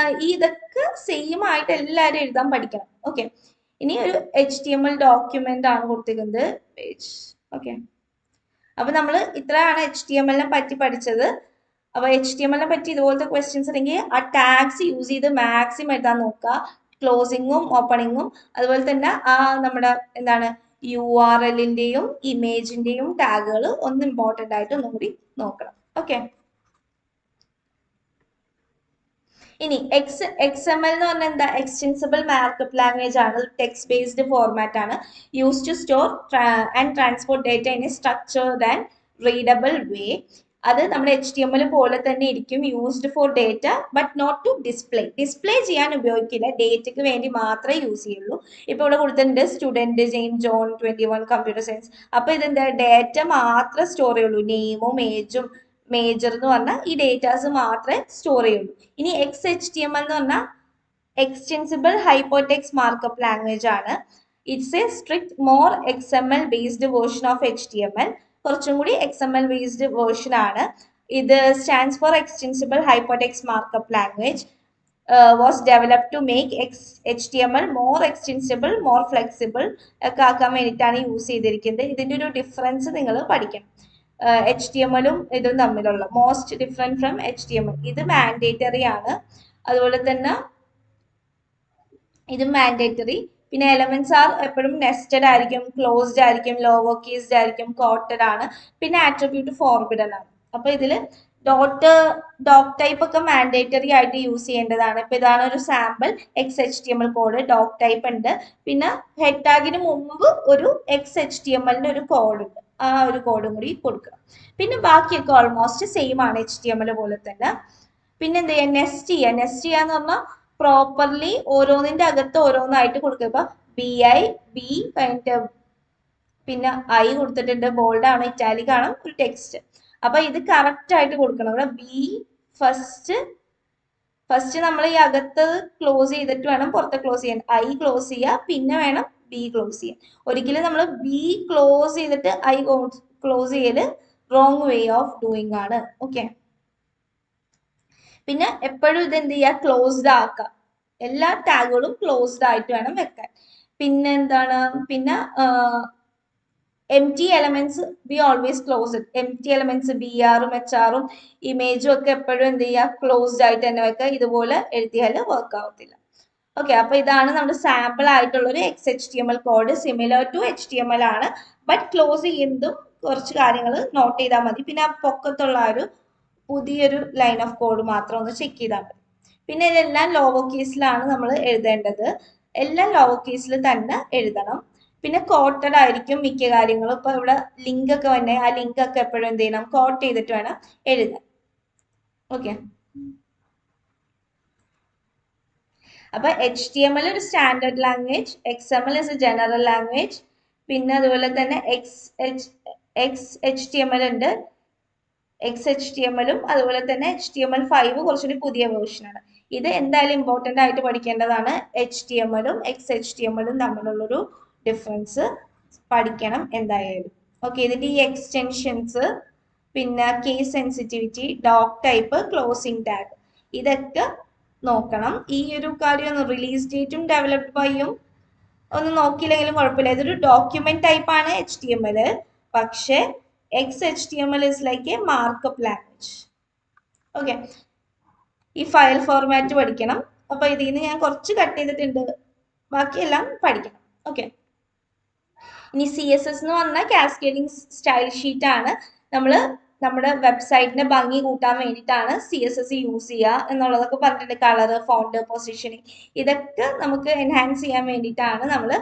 ഇതൊക്കെ സെയിം ആയിട്ട് എല്ലാവരും എഴുതാൻ പഠിക്കണം. ഓക്കെ, ഇനി ഒരു HTML ഡോക്യുമെന്റ് ആണ് കൊടുത്തിരിക്കുന്നത്. ഓക്കെ, അപ്പൊ നമ്മൾ ഇത്രയാണ് HTML പറ്റി പഠിച്ചത്. അപ്പൊ HTML പറ്റി ഇതുപോലത്തെ ക്വസ്റ്റ്യൻസ് ഉണ്ടെങ്കിൽ ആ ടാഗ്സ് യൂസ് ചെയ്ത് മാക്സിമം എഴുതാൻ നോക്കുക. ക്ലോസിങ്ങും ഓപ്പണിങ്ങും, അതുപോലെ തന്നെ ആ നമ്മുടെ എന്താണ് URL-ന്റെയും ഇമേജിന്റെയും ടാഗുകൾ ഒന്ന് ഇമ്പോർട്ടന്റ് ആയിട്ട് ഒന്നും കൂടി നോക്കണം. ഓക്കെ, ഇനി XML എന്ന് പറഞ്ഞാൽ എന്താ, എക്സ്റ്റെൻസിബിൾ മാർക്കപ്പ് ലാംഗ്വേജ് ആണ്. ടെക്സ്റ്റ് ബേസ്ഡ് ഫോർമാറ്റ് ആണ്. Use to store and transport data in a structured and readable way. അത് നമ്മുടെ HTML പോലെ തന്നെ ഇരിക്കും. Used for data but not to display ചെയ്യാൻ ഉപയോഗിക്കില്ല, ഡേറ്റയ്ക്ക് വേണ്ടി മാത്രമേ യൂസ് ചെയ്യുള്ളൂ. ഇപ്പൊ ഇവിടെ കൊടുത്തിട്ടുണ്ട് സ്റ്റുഡന്റ് ജോൺ 21 കമ്പ്യൂട്ടർ സയൻസ്. അപ്പൊ ഇതെന്താ, ഡേറ്റ മാത്രമേ സ്റ്റോർ ചെയ്യുള്ളൂ. നെയിമും ഏജും മേജർ എന്ന് പറഞ്ഞാൽ ഈ ഡേറ്റാസ് മാത്രമേ സ്റ്റോർ ചെയ്യുള്ളൂ. ഇനി XHTML എന്ന് പറഞ്ഞാൽ എക്സ്റ്റെൻസിബിൾ ഹൈപ്പർടെക്സ്റ്റ് മാർക്കപ്പ് ലാംഗ്വേജ് ആണ്. It's a strict more XML based version of HTML. കുറച്ചും കൂടി XML ബേസ്ഡ് വേർഷൻ ആണ്. ഇത് stands for extensible hypertext markup language was developed to make HTML more extensible, more flexible ഒക്കെ ആക്കാൻ വേണ്ടിയിട്ടാണ് യൂസ് ചെയ്തിരിക്കുന്നത്. ഇതിന്റെ ഒരു ഡിഫറൻസ് നിങ്ങൾ പഠിക്കണം. HTML-ഉം ഇതും തമ്മിലുള്ള മോസ്റ്റ് ഡിഫറെന്റ് ഫ്രം HTML. ഇത് മാൻഡേറ്ററി ആണ്, അതുപോലെ തന്നെ ഇത് മാൻഡേറ്ററി. പിന്നെ എലമെന്റ്സ് ആർ എപ്പോഴും നെസ്റ്റഡ് ആയിരിക്കും, ക്ലോസ്ഡ് ആയിരിക്കും, ലോവർ കേസ്ഡ് ആയിരിക്കും, കോട്ടഡ് ആണ്. പിന്നെ ആട്രിബ്യൂട്ട് ഫോർബിഡൻ ആണ്. അപ്പൊ ഇതിൽ ഡോക്ക് ടൈപ്പ് ഒക്കെ മാൻഡേറ്ററി ആയിട്ട് യൂസ് ചെയ്യേണ്ടതാണ്. ഇപ്പൊ ഇതാണ് ഒരു sample XHTML code. Dock type ഉണ്ട്. പിന്നെ ഹെഡ് ടാഗിന് മുമ്പ് ഒരു XHTML-ന്റെ ഒരു കോഡ് ഉണ്ട്, ആ ഒരു കോഡും കൂടി കൊടുക്കുക. പിന്നെ ബാക്കിയൊക്കെ ഓൾമോസ്റ്റ് സെയിം ആണ് HTML പോലെ തന്നെ. പിന്നെ എന്ത് ചെയ്യുക, നെസ്റ്റ് ചെയ്യാന്ന് പറഞ്ഞാൽ പ്രോപ്പർലി ഓരോന്നിന്റെ അകത്ത് ഓരോന്നായിട്ട് കൊടുക്കുക. ഇപ്പൊ BI കഴിഞ്ഞിട്ട് പിന്നെ I കൊടുത്തിട്ടുണ്ട്, ബോൾഡ് ആണ്, ഇറ്റാലിക് ആണ്, ഒരു ടെക്സ്റ്റ്. അപ്പൊ ഇത് കറക്റ്റ് ആയിട്ട് കൊടുക്കണം. ഇവിടെ ഫസ്റ്റ് നമ്മൾ ഈ അകത്ത് ക്ലോസ് ചെയ്തിട്ട് വേണം പുറത്ത് ക്ലോസ് ചെയ്യാൻ. I ക്ലോസ് ചെയ്യുക, പിന്നെ വേണം B ക്ലോസ് ചെയ്യാൻ. ഒരിക്കലും നമ്മൾ B ക്ലോസ് ചെയ്തിട്ട് I ക്ലോസ് ചെയ്യല് റോങ് വേ ഓഫ് ഡൂയിങ് ആണ്. ഓക്കെ, പിന്നെ എപ്പോഴും ഇത് എന്ത് ചെയ്യുക, ക്ലോസ്ഡ് ആക്കുക. എല്ലാ ടാഗുകളും ക്ലോസ്ഡ് ആയിട്ട് വേണം വെക്കാൻ. പിന്നെ എന്താണ്, പിന്നെ empty elements we always close it. empty elements BR-ഉം HR-ഉം ഇമേജും ഒക്കെ എപ്പോഴും എന്ത് ചെയ്യുക, ക്ലോസ്ഡ് ആയിട്ട് തന്നെ വെക്കുക. ഇതുപോലെ എഴുതിയാൽ വർക്ക് ആവത്തില്ല. ഓക്കെ, അപ്പൊ ഇതാണ് നമ്മുടെ സാമ്പിൾ ആയിട്ടുള്ള ഒരു XHTML code. Similar to HTML ആണ്, ബട്ട് ക്ലോസ് ചെയ്യുന്നതും കുറച്ച് കാര്യങ്ങൾ നോട്ട് ചെയ്താൽ മതി. പിന്നെ ആ പൊക്കത്തുള്ള ഒരു പുതിയൊരു ലൈൻ ഓഫ് കോഡ് മാത്രം ഒന്ന് ചെക്ക് ചെയ്താൽ മതി. പിന്നെ ഇതെല്ലാം ലോവർ കേസിലാണ് നമ്മൾ എഴുതേണ്ടത്. എല്ലാം ലോവർ കേസിൽ തന്നെ എഴുതണം. പിന്നെ കോട്ടഡ് ആയിരിക്കും മിക്ക കാര്യങ്ങളും. ഇപ്പൊ ഇവിടെ ലിങ്ക് ഒക്കെ വന്നെ, ആ ലിങ്ക് ഒക്കെ എപ്പോഴും എന്ത് ചെയ്യണം, കോട്ട് ചെയ്തിട്ട് വേണം എഴുതാൻ. ഓക്കെ, അപ്പൊ HTML ഒരു standard language, XML is A general language. പിന്നെ അതുപോലെ തന്നെ XHTML ഉണ്ട്. XHTML-ഉം അതുപോലെ തന്നെ HTML5 കുറച്ചുകൂടി പുതിയ വേർഷനാണ്. ഇത് എന്തായാലും ഇമ്പോർട്ടന്റ് ആയിട്ട് പഠിക്കേണ്ടതാണ്. HTML-ഉം XHTML-ഉം തമ്മിലുള്ളൊരു ഡിഫറൻസ് പഠിക്കണം എന്തായാലും. ഓക്കെ, ഇതിന്റെ ഈ എക്സ്റ്റൻഷൻസ്, പിന്നെ case sensitivity, dock type, closing tag, ഇതൊക്കെ നോക്കണം. ഈ ഒരു കാര്യം റിലീസ് ഡേറ്റും ഡെവലപ്ഡ് ബൈയും ഒന്നും നോക്കിയില്ലെങ്കിലും കുഴപ്പമില്ല. ഇതൊരു ഡോക്യുമെന്റ് ടൈപ്പ് ആണ് HTML, പക്ഷേ XHTML is like a markup language. Okay, ഈ ഫയൽ ഫോർമാറ്റ് പഠിക്കണം. അപ്പൊ ഇതിൽ നിന്ന് ഞാൻ കുറച്ച് കട്ട് ചെയ്തിട്ടുണ്ട്, ബാക്കിയെല്ലാം പഠിക്കണം. ഓക്കെ, ഇനി CSS എന്ന് പറഞ്ഞാൽ കാസ്കേഡിംഗ് സ്റ്റൈൽ ഷീറ്റ് ആണ്. നമ്മൾ നമ്മുടെ വെബ്സൈറ്റിന്റെ ഭംഗി കൂട്ടാൻ വേണ്ടിയിട്ടാണ് CSS യൂസ് ചെയ്യുക എന്നുള്ളതൊക്കെ പറഞ്ഞിട്ടുണ്ട്. കളർ, ഫോണ്ട്, പൊസിഷനിങ്, ഇതൊക്കെ നമുക്ക് എൻഹാൻസ് ചെയ്യാൻ വേണ്ടിയിട്ടാണ് നമ്മൾ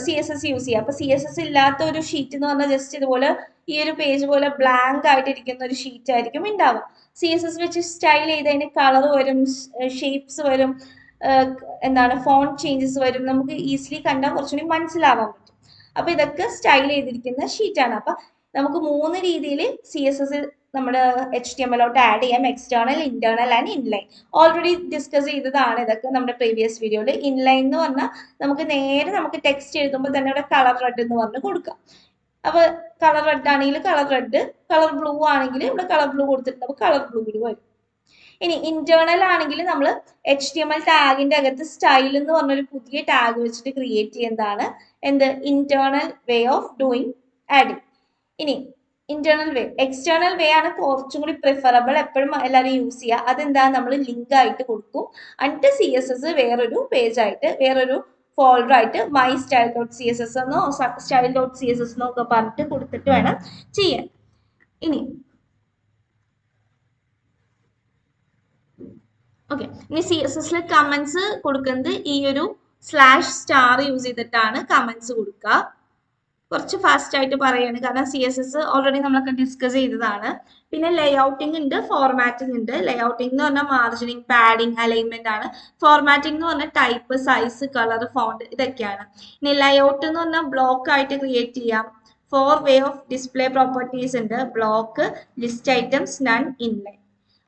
CSS യൂസ് ചെയ്യുക. അപ്പൊ CSS ഇല്ലാത്ത ഒരു ഷീറ്റ് എന്ന് പറഞ്ഞാൽ ജസ്റ്റ് ഇതുപോലെ ഈ ഒരു പേജ് പോലെ ബ്ലാങ്ക് ആയിട്ട് ഇരിക്കുന്ന ഒരു ഷീറ്റ് ആയിരിക്കും ഉണ്ടാവുക. CSS വെച്ച് സ്റ്റൈൽ ചെയ്ത് അതിന് കളർ വരും, ഷേപ്സ് വരും, എന്താണ് ഫോണ്ട് ചേഞ്ചസ് വരും, നമുക്ക് ഈസിലി കണ്ടാൽ കുറച്ചുകൂടി മനസ്സിലാവാൻ പറ്റും. അപ്പൊ ഇതൊക്കെ സ്റ്റൈൽ ചെയ്തിരിക്കുന്ന ഷീറ്റാണ്. അപ്പൊ നമുക്ക് 3 രീതിയിൽ CSS നമ്മുടെ HTML-ലോട്ട് ആഡ് ചെയ്യാം: external, internal and inline. Already discuss ചെയ്തതാണ് ഇതൊക്കെ നമ്മുടെ പ്രീവിയസ് വീഡിയോയിൽ. ഇൻലൈൻ എന്ന് പറഞ്ഞാൽ നമുക്ക് ടെക്സ്റ്റ് എഴുതുമ്പോൾ തന്നെ ഇവിടെ കളർ റെഡ് എന്ന് പറഞ്ഞ് കൊടുക്കാം. അപ്പൊ കളർ റെഡ് ആണെങ്കിൽ കളർ റെഡ്, കളർ ബ്ലൂ ആണെങ്കിൽ ഇവിടെ കളർ ബ്ലൂ കൊടുത്തിട്ട് കളർ ബ്ലൂ വരും. ഇനി ഇന്റേണൽ ആണെങ്കിൽ നമ്മൾ HTML ടാഗിന്റെ അകത്ത് സ്റ്റൈൽ എന്ന് പറഞ്ഞൊരു പുതിയ ടാഗ് വെച്ചിട്ട് ക്രിയേറ്റ് ചെയ്യുന്നതാണ് എന്ത് internal way of doing adding. ഇനി ഇന്റേണൽ വേ, എക്സ്റ്റേണൽ വേ ആണ് കുറച്ചും കൂടി പ്രിഫറബിൾ, എപ്പോഴും എല്ലാവരും യൂസ് ചെയ്യുക. അതെന്താ, നമ്മൾ ലിങ്ക് ആയിട്ട് കൊടുക്കും. എന്നിട്ട് CSS വേറൊരു പേജ് ആയിട്ട്, വേറൊരു ഫോൾഡർ ആയിട്ട് മൈ സ്റ്റൈൽ ഡോട്ട് CSS എന്നോ സ്റ്റൈൽ ഡോട്ട് CSS എന്നോ ഒക്കെ പറഞ്ഞിട്ട് കൊടുത്തിട്ട് വേണം ചെയ്യാൻ. ഇനി ഓക്കെ, ഇനി CSS കമന്റ്സ് കൊടുക്കുന്നത് ഈ ഒരു /* യൂസ് ചെയ്തിട്ടാണ് കമന്റ്സ് കൊടുക്കുക. കുറച്ച് ഫാസ്റ്റ് ആയിട്ട് പറയാണ്, കാരണം CSS ഓൾറെഡി നമ്മളൊക്കെ ഡിസ്കസ് ചെയ്തതാണ്. പിന്നെ ലേഔട്ടിംഗ് ഉണ്ട്, ഫോർമാറ്റിംഗ് ഉണ്ട്. ലേഔട്ടിംഗ് എന്ന് പറഞ്ഞാൽ മാർജിനിങ്, പാഡിങ്, അലൈൻമെന്റ് ആണ്. ഫോർമാറ്റിംഗ് എന്ന് പറഞ്ഞാൽ ടൈപ്പ്, സൈസ്, കളർ, ഫോണ്ട് ഇതൊക്കെയാണ്. ഇനി ലേഔട്ട് എന്ന് പറഞ്ഞാൽ ബ്ലോക്ക് ആയിട്ട് ക്രിയേറ്റ് ചെയ്യാം. 4 വേ ഓഫ് ഡിസ്പ്ലേ പ്രോപ്പർട്ടീസ് ഉണ്ട്: block, list items, none, inline.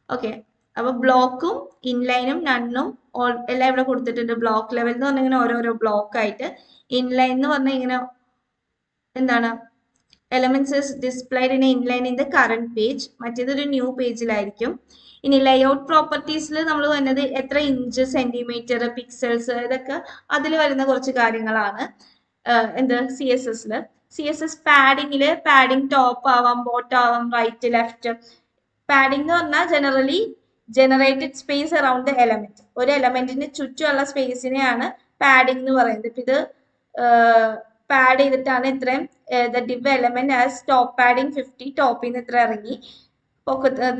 Okay, അപ്പൊ ബ്ലോക്കും ഇൻലൈനും നണ്ണും എല്ലാം ഇവിടെ കൊടുത്തിട്ടുണ്ട്. ബ്ലോക്ക് ലെവൽ എന്ന് പറഞ്ഞാൽ ഇങ്ങനെ ഓരോരോ ബ്ലോക്ക് ആയിട്ട്. ഇൻലൈൻ എന്ന് പറഞ്ഞാൽ ഇങ്ങനെ എന്താണ്, elements displayed in inline in the current page, മറ്റേതൊരു ന്യൂ പേജിലായിരിക്കും. ഇനി ലേഔട്ട് പ്രോപ്പർട്ടീസിൽ നമ്മൾ വരുന്നത് എത്ര ഇഞ്ച്, സെന്റിമീറ്റർ, പിക്സൽസ്, ഇതൊക്കെ അതിൽ വരുന്ന കുറച്ച് കാര്യങ്ങളാണ് എന്ത് CSS-ല്. CSS പാഡിങ്ങില് പാഡിങ് ടോപ്പ് ആവാം, ബോട്ടം ആവാം, റൈറ്റ്, ലെഫ്റ്റ്. പാഡിങ് എന്ന് പറഞ്ഞാൽ generally generated space around the element, ഒരു എലമെന്റിന് ചുറ്റുമുള്ള സ്പേസിനെയാണ് പാഡിങ് എന്ന് പറയുന്നത്. ഇപ്പൊ ഇത് പാഡ് ചെയ്തിട്ടാണ് ഇത്രയും the div element as top padding 50, ടോപ്പിൽ നിന്ന് ഇത്ര ഇറങ്ങി,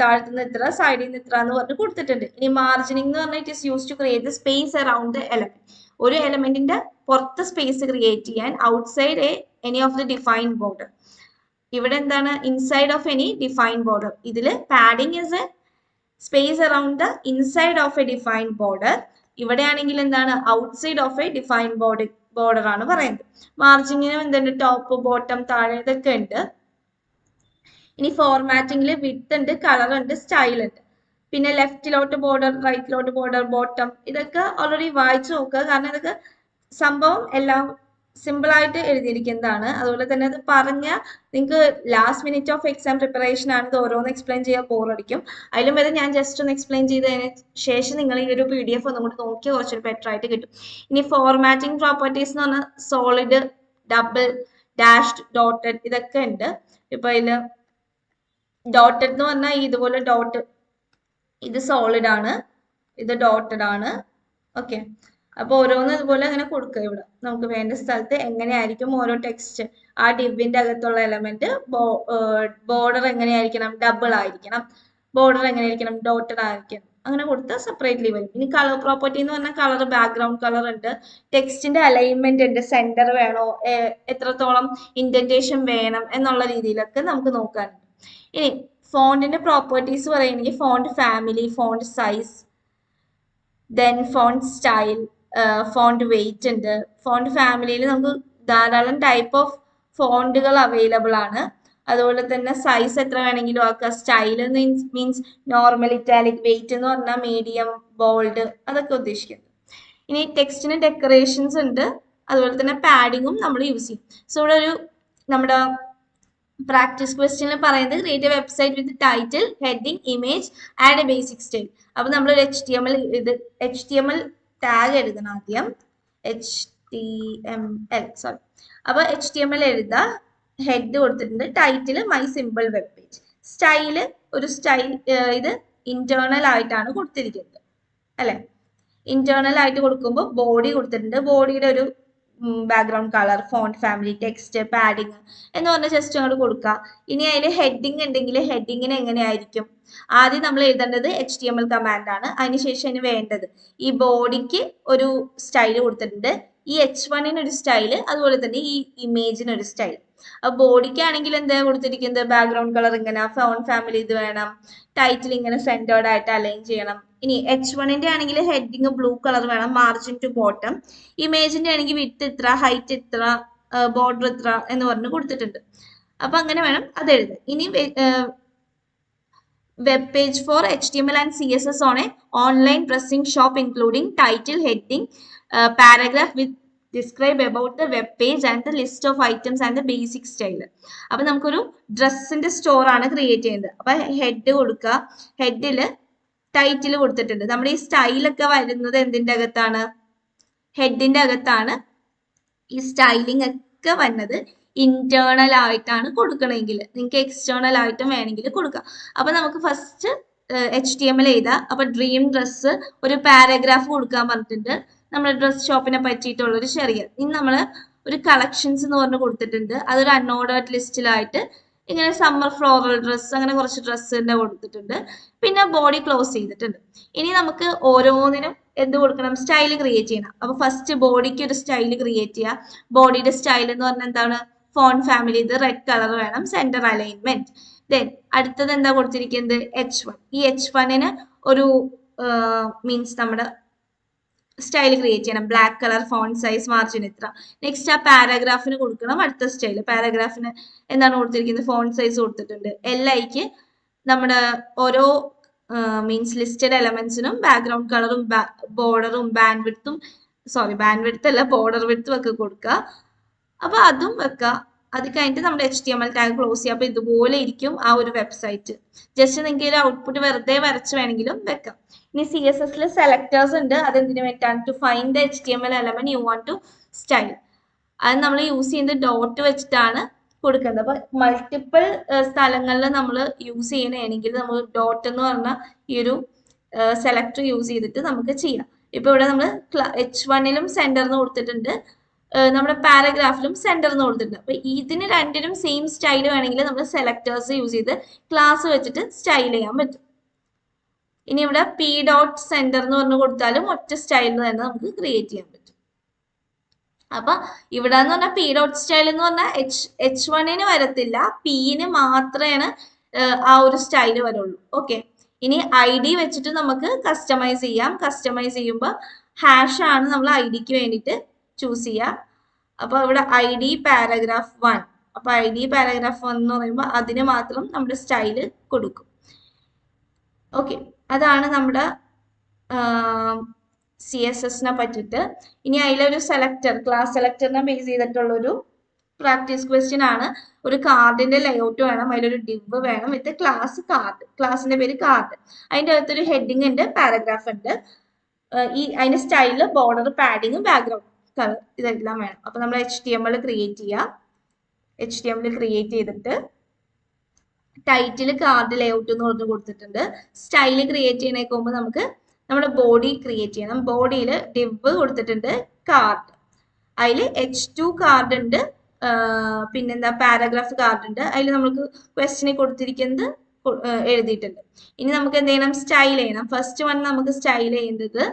താഴത്തു നിന്ന് ഇത്ര, സൈഡിൽ നിന്ന് ഇത്ര എന്ന് പറഞ്ഞ് കൊടുത്തിട്ടുണ്ട്. ഇനി മാർജിനിങ് എന്ന് പറഞ്ഞാൽ it is use to create the space around the element, ഒരു എലമെന്റിന്റെ പുറത്ത് സ്പേസ് ക്രിയേറ്റ് ചെയ്യാൻ. Outside any of the defined border. ഇവിടെ എന്താണ്, inside of any defined border. ഇതിൽ padding is a space around the inside of a defined border. ഇവിടെ ആണെങ്കിൽ എന്താണ്, outside of a defined border ആണ് പറയുന്നത്. മാർജിങ്ങിനും എന്തുണ്ട്, ടോപ്പ്, ബോട്ടം, താഴെ ഇതൊക്കെ ഉണ്ട്. ഇനി ഫോർമാറ്റിംഗിൽ വിഡ്ത്ത് ഉണ്ട്, കളർ ഉണ്ട്, സ്റ്റൈൽ ഉണ്ട്. പിന്നെ ലെഫ്റ്റിലോട്ട് ബോർഡർ, റൈറ്റിലോട്ട് ബോർഡർ, ബോട്ടം, ഇതൊക്കെ ഓൾറെഡി വായിച്ചു നോക്കുക, കാരണം ഇതൊക്കെ സംഭവം എല്ലാം സിമ്പിൾ ആയിട്ട് എഴുതിയിരിക്കുന്നതാണ്. അതുപോലെ തന്നെ അത് പറഞ്ഞ നിങ്ങൾക്ക് last minute of exam preparation ആണ്, ഇത് ഓരോന്ന് എക്സ്പ്ലെയിൻ ചെയ്യാൻ ബോറടിക്കും. അതിലും വരെ ഞാൻ ജസ്റ്റ് ഒന്ന് എക്സ്പ്ലെയിൻ ചെയ്തതിന് ശേഷം നിങ്ങൾ ഈ ഒരു PDF ഒന്നും കൂടി നോക്കിയാൽ കുറച്ചൊരു ബെറ്റർ ആയിട്ട് കിട്ടും. ഇനി ഫോർമാറ്റിംഗ് പ്രോപ്പർട്ടീസ് എന്ന് പറഞ്ഞാൽ സോളിഡ്, ഡബിൾ, ഡാഷ്ഡ്, ഡോട്ടഡ് ഇതൊക്കെ ഉണ്ട്. ഇപ്പൊ ഇതില് ഡോട്ടഡ് എന്ന് പറഞ്ഞാൽ ഇതുപോലെ ഡോട്ട്, ഇത് സോളിഡ് ആണ്, ഇത് ഡോട്ടഡ് ആണ്. ഓക്കെ, അപ്പൊ ഓരോന്ന് ഇതുപോലെ അങ്ങനെ കൊടുക്കുക. ഇവിടെ നമുക്ക് വേണ്ട സ്ഥലത്ത് എങ്ങനെയായിരിക്കും ഓരോ ടെക്സ്റ്റ്, ആ ഡിവിന്റെ അകത്തുള്ള എലമെന്റ്, ബോർഡർ എങ്ങനെയായിരിക്കണം, ഡബിൾ ആയിരിക്കണം, ബോർഡർ എങ്ങനെയായിരിക്കണം, ഡോട്ടഡ് ആയിരിക്കണം, അങ്ങനെ കൊടുത്താൽ സെപ്പറേറ്റ്ലി വരും. ഇനി കളർ പ്രോപ്പർട്ടി എന്ന് പറഞ്ഞാൽ കളർ, ബാക്ക്ഗ്രൗണ്ട് കളർ ഉണ്ട്, ടെക്സ്റ്റിന്റെ അലൈൻമെന്റ് ഉണ്ട്, സെന്റർ വേണോ, എത്രത്തോളം ഇൻഡന്റേഷൻ വേണം എന്നുള്ള രീതിയിലൊക്കെ നമുക്ക് നോക്കാനുണ്ട്. ഇനി ഫോണ്ടിന്റെ പ്രോപ്പർട്ടീസ് പറയുകയാണെങ്കിൽ font family, font size, then font style, font weight ഉണ്ട്. ഫോണ്ട് ഫാമിലിയിൽ നമുക്ക് ധാരാളം ടൈപ്പ് ഓഫ് ഫോണ്ടുകൾ അവൈലബിൾ ആണ്. അതുപോലെ തന്നെ സൈസ് എത്ര വേണമെങ്കിലും ആക്കുക. Style means normal, italic, weight എന്ന് പറഞ്ഞാൽ മീഡിയം, ബോൾഡ്, അതൊക്കെ ഉദ്ദേശിക്കുന്നത്. ഇനി ടെക്സ്റ്റിന് ഡെക്കറേഷൻസ് ഉണ്ട്, അതുപോലെ തന്നെ പാഡിങ്ങും നമ്മൾ യൂസ് ചെയ്യും. സോ ഇവിടെ ഒരു നമ്മുടെ പ്രാക്ടീസ് ക്വസ്റ്റ്യനിൽ പറയുന്നത് create A website with title, heading, image, add A basic style. അപ്പൊ നമ്മൾ ഒരു HTML ടാഗ് എഴുതണം ആദ്യം. അപ്പൊ HTML എഴുതുക, ഹെഡ് കൊടുത്തിട്ടുണ്ട്, title my simple web page, style ഒരു സ്റ്റൈൽ, ഇത് ഇന്റേണൽ ആയിട്ടാണ് കൊടുത്തിരിക്കുന്നത് അല്ലെ. ഇന്റേണൽ ആയിട്ട് കൊടുക്കുമ്പോൾ ബോഡി കൊടുത്തിട്ടുണ്ട്, ബോഡിയുടെ ഒരു background colour, font family, text, padding എന്ന് പറഞ്ഞ ജസ്റ്റ് അങ്ങോട്ട് കൊടുക്കുക. ഇനി അതിൽ ഹെഡിങ് ഉണ്ടെങ്കിൽ ഹെഡിങ്ങിന് എങ്ങനെയായിരിക്കും, ആദ്യം നമ്മൾ എഴുതേണ്ടത് HTML കമാൻഡ് ആണ്. അതിനുശേഷം അതിന് വേണ്ടത് ഈ ബോഡിക്ക് ഒരു സ്റ്റൈൽ കൊടുത്തിട്ടുണ്ട്, ഈ H1 ഒരു സ്റ്റൈല്, അതുപോലെ തന്നെ ഈ ഇമേജിന് ഒരു സ്റ്റൈൽ. അപ്പൊ ബോഡിക്കാണെങ്കിൽ എന്താ കൊടുത്തിരിക്കുന്നത്, ബാക്ക്ഗ്രൗണ്ട് കളർ ഇങ്ങനെ, ഫോൺ ഫാമിലി ഇത് വേണം, ടൈറ്റിൽ ഇങ്ങനെ സെന്റേർഡ് ആയിട്ട് അലൈൻ ചെയ്യണം. ഇനി H1 ആണെങ്കിൽ ഹെഡിങ് ബ്ലൂ കളർ വേണം, മാർജിൻ ടു ബോട്ടം. ഇമേജിന്റെ ആണെങ്കിൽ വിഡ്ത്ത് ഇത്ര, ഹൈറ്റ് ഇത്ര, ബോർഡർ ഇത്ര എന്ന് പറഞ്ഞ് കൊടുത്തിട്ടുണ്ട്. അപ്പൊ അങ്ങനെ വേണം അത് എഴുതാൻ. ഇനി web page for HTML and CSS on a online dressing shop including title, heading, paragraph with describe about the web page and the list of items and the basic style. അപ്പൊ നമുക്കൊരു ഡ്രസ്സിന്റെ സ്റ്റോർ ആണ് ക്രിയേറ്റ് ചെയ്യുന്നത്. അപ്പൊ ഹെഡ് കൊടുക്കുക, ഹെഡിൽ ടൈറ്റിൽ കൊടുത്തിട്ടുണ്ട്. നമ്മുടെ ഈ സ്റ്റൈലൊക്കെ വരുന്നത് എന്തിന്റെ അകത്താണ്, ഹെഡിന്റെ അകത്താണ്. ഈ സ്റ്റൈലിംഗ് ഒക്കെ വന്നത് ഇന്റേണൽ ആയിട്ടാണ് കൊടുക്കണമെങ്കിൽ, നിങ്ങൾക്ക് എക്സ്റ്റേണൽ ആയിട്ടും വേണമെങ്കിൽ കൊടുക്കാം. അപ്പൊ നമുക്ക് ഫസ്റ്റ് HTML എഴുതാം. അപ്പൊ ഡ്രീം ഡ്രസ്സ് ഒരു പാരഗ്രാഫ് കൊടുക്കാൻ പറഞ്ഞിട്ടുണ്ട്, നമ്മുടെ ഡ്രസ് ഷോപ്പിനെ പറ്റിയിട്ടുള്ള ഒരു ചെറിയ. ഇനി നമ്മൾ ഒരു കളക്ഷൻസ് എന്ന് പറഞ്ഞ് കൊടുത്തിട്ടുണ്ട്, അതൊരു അൺഓർഡേർഡ് ലിസ്റ്റിലായിട്ട് ഇങ്ങനെ സമ്മർ ഫ്ലോറൽ ഡ്രസ്സ് അങ്ങനെ കുറച്ച് ഡ്രസ്സിന്റെ കൊടുത്തിട്ടുണ്ട്. പിന്നെ ബോഡി ക്ലോസ് ചെയ്തിട്ടുണ്ട്. ഇനി നമുക്ക് ഓരോന്നിനും എന്ത് കൊടുക്കണം, സ്റ്റൈൽ ക്രിയേറ്റ് ചെയ്യണം. അപ്പൊ ഫസ്റ്റ് ബോഡിക്ക് ഒരു സ്റ്റൈൽ ക്രിയേറ്റ് ചെയ്യുക. ബോഡിയുടെ സ്റ്റൈൽ എന്ന് പറഞ്ഞാൽ എന്താണ്, ഫോൺ ഫാമിലി, ഇത് റെഡ് കളർ വേണം, സെന്റർ അലൈൻമെന്റ്. ദെൻ അടുത്തത് എന്താ കൊടുത്തിരിക്കുന്നത്, H1. ഈ H1 ഒരു മീൻസ് നമ്മുടെ സ്റ്റൈൽ ക്രിയേറ്റ് ചെയ്യണം, black colour, phone size, margin ഇത്ര. നെക്സ്റ്റ് ആ പാരാഗ്രാഫിന് കൊടുക്കണം അടുത്ത സ്റ്റൈൽ. പാരാഗ്രാഫിന് എന്താണ് കൊടുത്തിരിക്കുന്നത്, ഫോൺ സൈസ് കൊടുത്തിട്ടുണ്ട്. LIക്ക് നമ്മുടെ ഓരോ മീൻസ് ലിസ്റ്റഡ് എലമെന്റ്സിനും ബാക്ക്ഗ്രൗണ്ട് കളറും ബോർഡറും ബാൻഡ് വിഡ്ത്ത് അല്ല ബോർഡർ വിഡ്ത്തും ഒക്കെ കൊടുക്കുക. അപ്പൊ അതും വെക്കുക. അത് കഴിഞ്ഞിട്ട് നമ്മുടെ HTML ടാഗ് ക്ലോസ് ചെയ്യുക. അപ്പൊ ഇതുപോലെ ഇരിക്കും ആ ഒരു വെബ്സൈറ്റ്. ജസ്റ്റ് നിങ്ങൾക്ക് ഒരു ഔട്ട്പുട്ട് വെറുതെ വരച്ച് വേണമെങ്കിലും വെക്കാം. ഇനി CSS സെലക്ടേഴ്സ് ഉണ്ട്, അതെന്തിനു വേണ്ടിയിട്ടാണ്, to find the HTML element you want to style. അത് നമ്മൾ യൂസ് ചെയ്യുന്നത് ഡോട്ട് വെച്ചിട്ടാണ് കൊടുക്കുന്നത്. അപ്പൊ മൾട്ടിപ്പിൾ സ്ഥലങ്ങളിൽ നമ്മൾ യൂസ് ചെയ്യണമെങ്കിൽ നമ്മൾ ഡോട്ട് എന്ന് പറഞ്ഞ ഈ ഒരു സെലക്ടർ യൂസ് ചെയ്തിട്ട് നമുക്ക് ചെയ്യാം. ഇപ്പൊ ഇവിടെ നമ്മൾ H1 സെന്ററിന് കൊടുത്തിട്ടുണ്ട്, നമ്മുടെ പാരഗ്രാഫിലും സെന്ററിന് കൊടുത്തിട്ടുണ്ട്. അപ്പൊ ഇതിന് രണ്ടിനും സെയിം സ്റ്റൈൽ വേണമെങ്കിൽ നമ്മൾ സെലക്ടേഴ്സ് യൂസ് ചെയ്ത് ക്ലാസ് വെച്ചിട്ട് സ്റ്റൈൽ ചെയ്യാൻ പറ്റും. ഇനി ഇവിടെ P.center എന്ന് പറഞ്ഞു കൊടുത്താലും ഒറ്റ സ്റ്റൈലിൽ തന്നെ നമുക്ക് ക്രിയേറ്റ് ചെയ്യാൻ പറ്റും. അപ്പൊ ഇവിടെ എന്ന് പറഞ്ഞാൽ P.style എന്ന് പറഞ്ഞാൽ H1 വരത്തില്ല, P മാത്രമേ ആ ഒരു സ്റ്റൈല് വരുള്ളൂ. ഓക്കെ, ഇനി ID വെച്ചിട്ട് നമുക്ക് കസ്റ്റമൈസ് ചെയ്യാം. കസ്റ്റമൈസ് ചെയ്യുമ്പോൾ ഹാഷ് ആണ് നമ്മൾ IDക്ക് വേണ്ടിയിട്ട് ചൂസ് ചെയ്യുക. അപ്പൊ ഇവിടെ ID പാരഗ്രാഫ് 1. അപ്പൊ ID പാരഗ്രാഫ് 1 എന്ന് പറയുമ്പോൾ അതിന് മാത്രം നമ്മുടെ സ്റ്റൈല് കൊടുക്കും. ഓക്കെ, അതാണ് നമ്മുടെ CSSനെ പറ്റിയിട്ട്. ഇനി അതിലൊരു സെലക്ടർ, ക്ലാസ് സെലക്ടറിനെ ബേസ് ചെയ്തിട്ടുള്ളൊരു പ്രാക്ടീസ് ക്വസ്റ്റ്യൻ ആണ്. ഒരു കാർഡിന്റെ ലേഔട്ട് വേണം, അതിലൊരു ഡിവ് വേണം വിത്ത് ക്ലാസ് കാർഡ്, ക്ലാസിന്റെ പേര് കാർഡ്. അതിൻ്റെ അകത്തൊരു ഹെഡിങ് ഉണ്ട്, പാരഗ്രാഫ് ഉണ്ട്, അതിന്റെ style, border, padding, background colour, ഇതെല്ലാം വേണം. അപ്പൊ നമ്മൾ HTML ക്രിയേറ്റ് ചെയ്യുക. HTML ക്രിയേറ്റ് ചെയ്തിട്ട് ടൈറ്റിൽ കാർഡ് ലേഔട്ട് എന്ന് പറഞ്ഞു കൊടുത്തിട്ടുണ്ട്. സ്റ്റൈല് ക്രിയേറ്റ് ചെയ്യണേക്ക് മുമ്പ് നമുക്ക് നമ്മുടെ ബോഡി ക്രിയേറ്റ് ചെയ്യണം. ബോഡിയിൽ ഡിവ് കൊടുത്തിട്ടുണ്ട്, കാർഡ്, അതിൽ H2 കാർഡ് ഉണ്ട്, പിന്നെന്താ പാരഗ്രാഫ് കാർഡ് ഉണ്ട്. അതിൽ നമുക്ക് ക്വസ്റ്റ്യനിൽ കൊടുത്തിരിക്കുന്നത് എഴുതിയിട്ടുണ്ട്. ഇനി നമുക്ക് എന്ത് ചെയ്യണം, സ്റ്റൈൽ ചെയ്യണം. ഫസ്റ്റ് വൺ നമുക്ക് സ്റ്റൈൽ ചെയ്യുന്നത്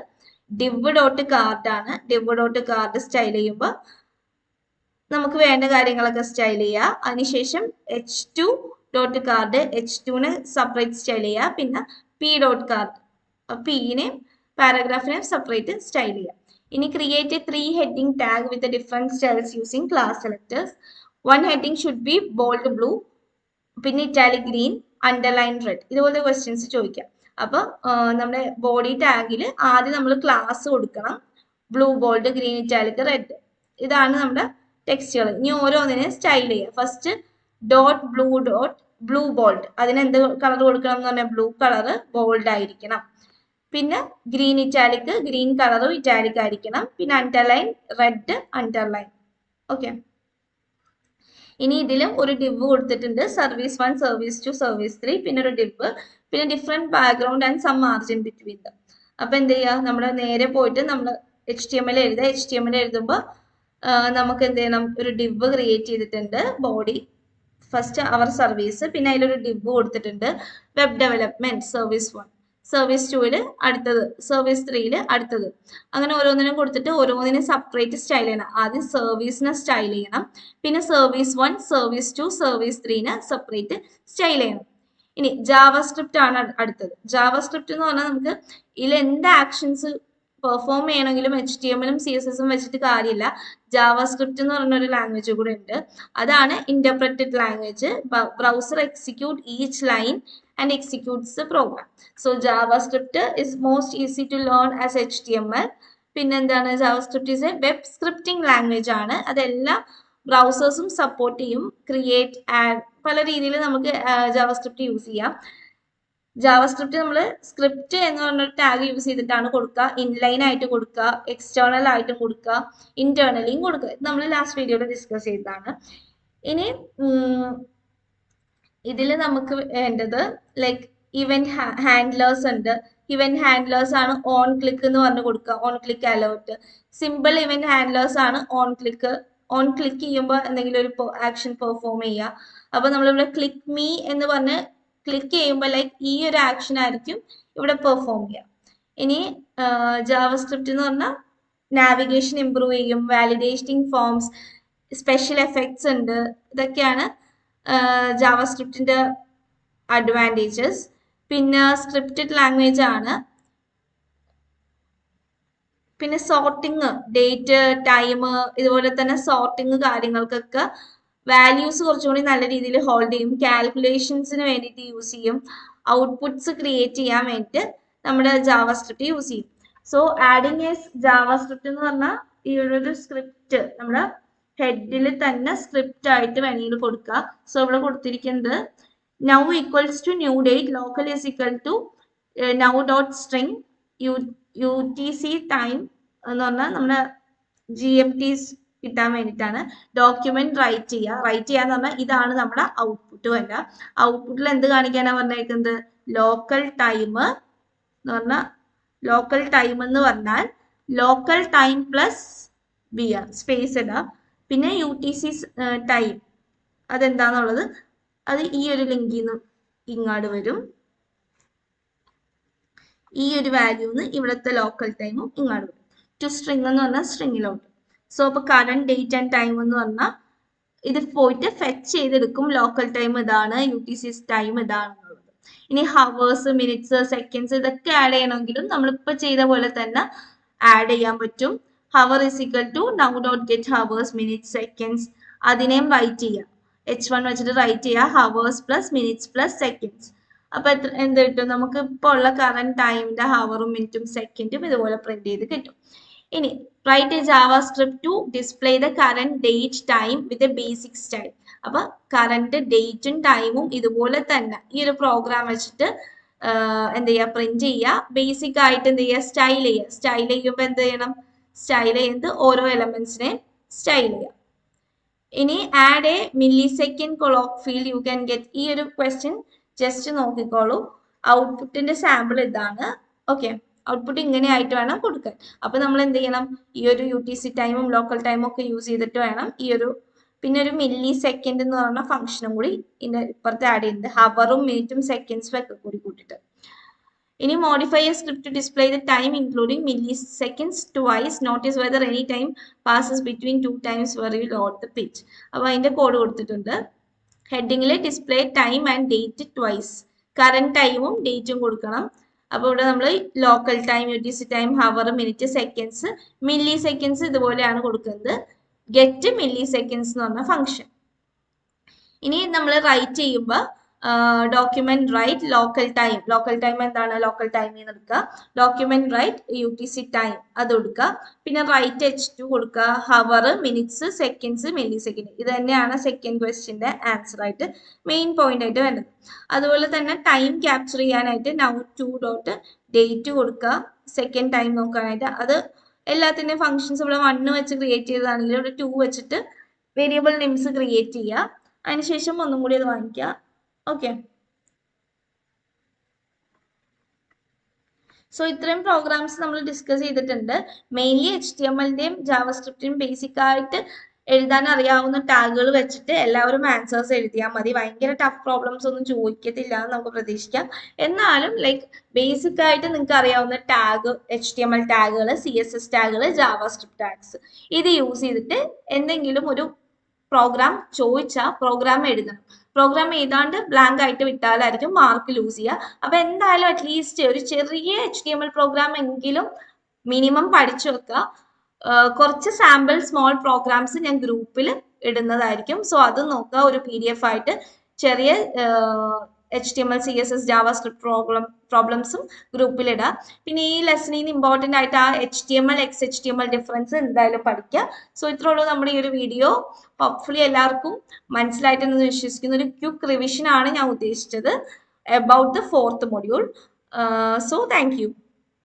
div.card ആണ്. div.card സ്റ്റൈൽ ചെയ്യുമ്പോൾ നമുക്ക് വേണ്ട കാര്യങ്ങളൊക്കെ സ്റ്റൈൽ ചെയ്യുക. അതിനുശേഷം H2.card, H2 സെപ്പറേറ്റ് സ്റ്റൈൽ ചെയ്യുക. പിന്നെ P.card, P പാരഗ്രാഫിനെ സെപ്പറേറ്റ് സ്റ്റൈൽ ചെയ്യുക. ഇനി create 3 heading tag with the different styles using class selectors. One heading should be bold blue, പിന്നെ ഇറ്റാലിക് ഗ്രീൻ, അണ്ടർലൈൻ റെഡ്. ഇതുപോലത്തെ ക്വസ്റ്റ്യൻസ് ചോദിക്കാം. അപ്പൊ നമ്മുടെ ബോഡി ടാഗിൽ ആദ്യം നമ്മൾ ക്ലാസ് കൊടുക്കണം, blue bold, green italic, red. ഇതാണ് നമ്മുടെ ടെക്സ്റ്റുകൾ. ഇനി ഓരോന്നിനെ സ്റ്റൈൽ ചെയ്യുക. ഫസ്റ്റ് ബ്ലൂ ബോൾഡ്, അതിന് എന്ത് കളർ കൊടുക്കണം എന്ന് പറഞ്ഞാൽ ബ്ലൂ കളർ ബോൾഡ് ആയിരിക്കണം. പിന്നെ ഗ്രീൻ ഇറ്റാലിക്, ഗ്രീൻ കളറും ഇറ്റാലിക് ആയിരിക്കണം. പിന്നെ അണ്ടർലൈൻ റെഡ്, അണ്ടർലൈൻ. ഓക്കെ, ഇനി ഇതിലും ഒരു ഡിവ് കൊടുത്തിട്ടുണ്ട്, സർവീസ് 1, സർവീസ് 2, സർവീസ് 3, പിന്നെ ഒരു ഡിവ്, പിന്നെ different background and some margin between them. അപ്പൊ എന്ത് ചെയ്യുക, നമ്മൾ നേരെ പോയിട്ട് നമ്മൾ HTML എഴുതുക. HTML എഴുതുമ്പോൾ നമുക്ക് എന്ത് ചെയ്യണം, ഒരു ഡിവ് ക്രിയേറ്റ് ചെയ്തിട്ടുണ്ട്. ബോഡി ഫസ്റ്റ് അവർ സർവീസ്, പിന്നെ അതിലൊരു ഡിവ് കൊടുത്തിട്ടുണ്ട്, വെബ് ഡെവലപ്മെന്റ് സർവീസ് 1. സർവീസ് 2-ൽ അടുത്തത്, സർവീസ് 3-ൽ അടുത്തത്, അങ്ങനെ ഓരോന്നിനും കൊടുത്തിട്ട് ഓരോന്നിനും സെപ്പറേറ്റ് സ്റ്റൈൽ ചെയ്യണം. ആദ്യം സർവീസിനെ സ്റ്റൈൽ ചെയ്യണം, പിന്നെ സർവീസ് 1, സർവീസ് 2, സർവീസ് 3-നെ സെപ്പറേറ്റ് സ്റ്റൈൽ ചെയ്യണം. ഇനി ജാവാസ്ക്രിപ്റ്റ് ആണ് അടുത്തത്. ജാവാസ്ക്രിപ്റ്റ് എന്ന് പറഞ്ഞാൽ നമുക്ക് ഇതിൽ എന്ത് ആക്ഷൻസ് പെർഫോം ചെയ്യണമെങ്കിലും HTML-ഉം CSS-ഉം വെച്ചിട്ട് കാര്യമില്ല. ജാവാസ്ക്രിപ്റ്റ് എന്ന് പറഞ്ഞ ഒരു ലാംഗ്വേജ് കൂടെ ഉണ്ട്. അതാണ് interpreted language. Browser execute each line and executes the program. So JavaScript is most easy to learn as HTML. പിന്നെ എന്താണ്, JavaScript is a web scripting language ആണ്. അതെല്ലാം ബ്രൗസേഴ്സും സപ്പോർട്ട് ചെയ്യും. ക്രിയേറ്റ്, ആഡ്, പല രീതിയിൽ നമുക്ക് JavaScript യൂസ് ചെയ്യാം. ജാവാസ്ക്രിപ്റ്റ് നമ്മൾ സ്ക്രിപ്റ്റ് എന്ന് പറഞ്ഞൊരു ടാഗ് യൂസ് ചെയ്തിട്ടാണ് കൊടുക്കുക. ഇൻലൈൻ ആയിട്ട് കൊടുക്കുക, എക്സ്റ്റേണൽ ആയിട്ടും കൊടുക്കുക, ഇന്റേണലിയും കൊടുക്കുക. ഇത് നമ്മൾ ലാസ്റ്റ് വീഡിയോയിൽ ഡിസ്കസ് ചെയ്തതാണ്. ഇനി ഇതിൽ നമുക്ക് വേണ്ടത് ലൈക്ക് ഇവന്റ് ഹാൻഡ്ലേഴ്സ് ഉണ്ട്. ഇവന്റ് ഹാൻഡ്ലേഴ്സ് ആണ് ഓൺ ക്ലിക്ക് എന്ന് പറഞ്ഞ് കൊടുക്കുക, on click alert. Simple event handlers ആണ് ഓൺ ക്ലിക്ക്. ഓൺ ക്ലിക്ക് ചെയ്യുമ്പോൾ എന്തെങ്കിലും ഒരു ആക്ഷൻ പെർഫോം ചെയ്യുക. അപ്പൊ നമ്മളിവിടെ ക്ലിക്ക് മീ എന്ന് പറഞ്ഞ് ക്ലിക്ക് ചെയ്യുമ്പോൾ ലൈക്ക് ഈ ഒരു ആക്ഷൻ ആയിരിക്കും ഇവിടെ പെർഫോം ചെയ്യുക. ഇനി ജാവാസ്ക്രിപ്റ്റ് എന്ന് പറഞ്ഞാൽ നാവിഗേഷൻ ഇംപ്രൂവ് ചെയ്യും, വാലിഡേറ്റിംഗ് ഫോംസ്, സ്പെഷ്യൽ എഫക്ട്സ് ഉണ്ട്. ഇതൊക്കെയാണ് ജാവാസ്ക്രിപ്റ്റിന്റെ അഡ്വാൻറ്റേജസ്. പിന്നെ സ്ക്രിപ്റ്റഡ് ലാംഗ്വേജ് ആണ്. പിന്നെ സോർട്ടിങ്, ഡേറ്റ്, ടൈം, ഇതുപോലെ തന്നെ സോർട്ടിങ് കാര്യങ്ങൾക്കൊക്കെ വാല്യൂസ് കുറച്ചുകൂടി നല്ല രീതിയിൽ ഹോൾഡ് ചെയ്യും. കാൽക്കുലേഷൻസിന് വേണ്ടിയിട്ട് യൂസ് ചെയ്യും. ഔട്ട്പുട്ട്സ് ക്രിയേറ്റ് ചെയ്യാൻ വേണ്ടിയിട്ട് നമ്മുടെ ജാവാസ്ക്രിപ്റ്റ് യൂസ് ചെയ്യും. സോ ആഡിങ് എ ജാവാസ്ക്രിപ്റ്റ് എന്ന് പറഞ്ഞാൽ ഈ ഒരു സ്ക്രിപ്റ്റ് നമ്മുടെ ഹെഡിൽ തന്നെ സ്ക്രിപ്റ്റ് ആയിട്ട് വേണമെങ്കിൽ കൊടുക്കുക. സോ ഇവിടെ കൊടുത്തിരിക്കുന്നത് now equals to new date, local is equal to now dot string, UTC time എന്ന് പറഞ്ഞാൽ നമ്മുടെ GMTs കിട്ടാൻ വേണ്ടിയിട്ടാണ്. ഡോക്യുമെന്റ് റൈറ്റ് ചെയ്യുക. റൈറ്റ് ചെയ്യാന്ന് പറഞ്ഞാൽ ഇതാണ് നമ്മുടെ ഔട്ട്പുട്ട് വരിക. ഔട്ട്പുട്ടിൽ എന്ത് കാണിക്കാനാണ് പറഞ്ഞേക്കുന്നത്? ലോക്കൽ ടൈം എന്ന് പറഞ്ഞാൽ, ലോക്കൽ ടൈം എന്ന് പറഞ്ഞാൽ local time plus BR space ഇടുക. പിന്നെ UTC ടൈം അതെന്താന്നുള്ളത് അത് ഈ ഒരു ലിങ്കിൽ നിന്ന് ഇങ്ങോട്ട് വരും. ഈ ഒരു വാല്യൂന്ന് ഇവിടുത്തെ ലോക്കൽ ടൈമും ഇങ്ങോട്ട് വരും. ടു സ്ട്രിങ് എന്ന് പറഞ്ഞാൽ സ്ട്രിങ്ങിലോട്ട്. സോ അപ്പൊ കറന്റ് ഡേറ്റ് ആൻഡ് ടൈം എന്ന് പറഞ്ഞാൽ ഇത് പോയിട്ട് ഫെച്ച് ചെയ്തെടുക്കും. ലോക്കൽ ടൈം ഇതാണ്, UTC ടൈം ഇതാണെന്നുള്ളത്. ഇനി ഹവേഴ്സ്, മിനിറ്റ്സ്, സെക്കൻഡ്സ് ഇതൊക്കെ ആഡ് ചെയ്യണമെങ്കിലും നമ്മളിപ്പോൾ ചെയ്ത പോലെ തന്നെ ആഡ് ചെയ്യാൻ പറ്റും. Hour is equal to now dot get hours, minutes, seconds. അതിനെയും റൈറ്റ് ചെയ്യാം. H1 വെച്ചിട്ട് റൈറ്റ് ചെയ്യുക. Hours plus minutes plus seconds. അപ്പൊ എന്ത് കിട്ടും? നമുക്ക് ഇപ്പോൾ ഉള്ള കറന്റ് ടൈമിന്റെ ഹവറും മിനിറ്റും സെക്കൻഡും ഇതുപോലെ പ്രിന്റ് ചെയ്ത് കിട്ടും. ഇനി write a JavaScript to display the current date time with a basic style. അപ്പൊ കറന്റ് ഡേറ്റും ടൈമും ഇതുപോലെ തന്നെ ഈ ഒരു പ്രോഗ്രാം വെച്ചിട്ട് എന്ത് ചെയ്യുക? പ്രിന്റ് ചെയ്യുക. ബേസിക് ആയിട്ട് എന്ത് ചെയ്യുക? സ്റ്റൈൽ ചെയ്യുക. സ്റ്റൈൽ ചെയ്യുമ്പോൾ എന്ത് ചെയ്യണം? സ്റ്റൈൽ ചെയ്യുന്നത് ഓരോ എലമെന്റ്സിനെ സ്റ്റൈൽ ചെയ്യുക. ഇനി add A milli second clock field you can get. ഈ ഒരു ക്വസ്റ്റ്യൻ ജസ്റ്റ് നോക്കിക്കോളൂ. ഔട്ട്പുട്ടിന്റെ സാമ്പിൾ ഇതാണ്. ഓക്കെ, ഔട്ട്പുട്ട് ഇങ്ങനെ ആയിട്ട് വേണം കൊടുക്കാൻ. അപ്പൊ നമ്മൾ എന്ത് ചെയ്യണം? ഈ ഒരു UTC ടൈമും ലോക്കൽ ടൈമും ഒക്കെ യൂസ് ചെയ്തിട്ട് വേണം ഈ ഒരു, പിന്നെ ഒരു മില്ലി സെക്കൻഡ് എന്ന് പറഞ്ഞ ഫംഗ്ഷനും കൂടി ഇതിന്റെ ഇപ്പുറത്ത് ആഡ് ചെയ്യുന്നത്. ഹവറും മിനിറ്റും സെക്കൻഡ്സും ഒക്കെ കൂടി കൂട്ടിയിട്ട്. ഇനി modify a script to display the time including milliseconds twice. Notice whether any time passes between 2 times where you load the page. അപ്പൊ അതിന്റെ കോഡ് കൊടുത്തിട്ടുണ്ട്. ഹെഡിങ്ങിൽ display time and date twice. Current ടൈമും ഡേറ്റും കൊടുക്കണം. അപ്പോൾ ഇവിടെ നമ്മൾ local time, UTC time, hour, minute, seconds, milliseconds ഇതുപോലെയാണ് കൊടുക്കുന്നത്. ഗെറ്റ് മില്ലി സെക്കൻഡ്സ് എന്ന് പറഞ്ഞ ഫംഗ്ഷൻ. ഇനി നമ്മൾ റൈറ്റ് ചെയ്യുമ്പോൾ document write local time. Local time എന്താണ്? ലോക്കൽ ടൈമിൽ നിന്ന് എടുക്കുക. ഡോക്യുമെന്റ് റൈറ്റ് UTC ടൈം അത് കൊടുക്കുക. പിന്നെ റൈറ്റ് H2 കൊടുക്കുക. Hour, minutes, seconds, millisecond. ഇത് തന്നെയാണ് സെക്കൻഡ് ക്വസ്റ്റ്യന്റെ ആൻസർ ആയിട്ട് മെയിൻ പോയിന്റ് ആയിട്ട് വേണ്ടത്. അതുപോലെ തന്നെ ടൈം ക്യാപ്ചർ ചെയ്യാനായിട്ട് നൗ ടു ഡോട്ട് ഡേറ്റ് കൊടുക്കുക. സെക്കൻഡ് ടൈം നോക്കാനായിട്ട് അത് എല്ലാത്തിൻ്റെയും ഫംഗ്ഷൻസ് ഇവിടെ 1 വെച്ച് ക്രിയേറ്റ് ചെയ്തതാണെങ്കിൽ ഇവിടെ 2 വെച്ചിട്ട് വേരിയബിൾ നെയിംസ് ക്രിയേറ്റ് ചെയ്യുക. അതിനുശേഷം ഒന്നും കൂടി അത് വാങ്ങിക്കുക. ഓക്കെ, സോ ഇത്രയും പ്രോഗ്രാംസ് നമ്മൾ ഡിസ്കസ് ചെയ്തിട്ടുണ്ട്. മെയിൻലി HTML-ന്റെയും ജാവാസ്ക്രിപ്റ്റിന്റെയും ബേസിക് ആയിട്ട് എഴുതാൻ അറിയാവുന്ന ടാഗുകൾ വെച്ചിട്ട് എല്ലാവരും ആൻസേഴ്സ് എഴുതിയാൽ മതി. ഭയങ്കര ടഫ് പ്രോബ്ലംസ് ഒന്നും ചോദിക്കത്തില്ല എന്ന് നമുക്ക് പ്രതീക്ഷിക്കാം. എന്നാലും ലൈക്ക് ബേസിക് ആയിട്ട് നിങ്ങൾക്ക് അറിയാവുന്ന ടാഗ്, HTML ടാഗുകൾ, CSS ടാഗുകൾ, ജാവാസ്ക്രിപ്റ്റ് ടാഗ്സ്, ഇത് യൂസ് ചെയ്തിട്ട് എന്തെങ്കിലും ഒരു പ്രോഗ്രാം ചോദിച്ചാൽ പ്രോഗ്രാം എഴുതണം. പ്രോഗ്രാം എഴുതാണ്ട് ബ്ലാങ്ക് ആയിട്ട് വിട്ടാലായിരിക്കും മാർക്ക് ലൂസ് ചെയ്യുക. അപ്പൊ എന്തായാലും അറ്റ്ലീസ്റ്റ് ഒരു ചെറിയ HTML പ്രോഗ്രാം എങ്കിലും മിനിമം പഠിച്ചു വെക്കുക. കുറച്ച് സാമ്പിൾ സ്മോൾ പ്രോഗ്രാംസ് ഞാൻ ഗ്രൂപ്പിൽ ഇടുന്നതായിരിക്കും. സോ അത് നോക്കുക, ഒരു PDF ആയിട്ട് ചെറിയ HTML, CSS, ജാവാസ്ക്രിപ്റ്റ് പ്രോബ്ലംസും ഗ്രൂപ്പിലിടുക. പിന്നെ ഈ ലെസണിൽ നിന്ന് ഇമ്പോർട്ടൻ്റ് ആയിട്ട് ആ HTML, XHTML ഡിഫറൻസ് എന്തായാലും പഠിക്കുക. സോ ഇത്രേ ഉള്ളൂ നമ്മുടെ ഈ ഒരു വീഡിയോ. ഹോപ്പ്ഫുള്ളി എല്ലാവർക്കും മനസ്സിലായിട്ടെന്ന് വിശ്വസിക്കുന്ന ഒരു ക്വിക്ക് റിവിഷൻ ആണ് ഞാൻ ഉദ്ദേശിച്ചത് about the 4th module. So thank you.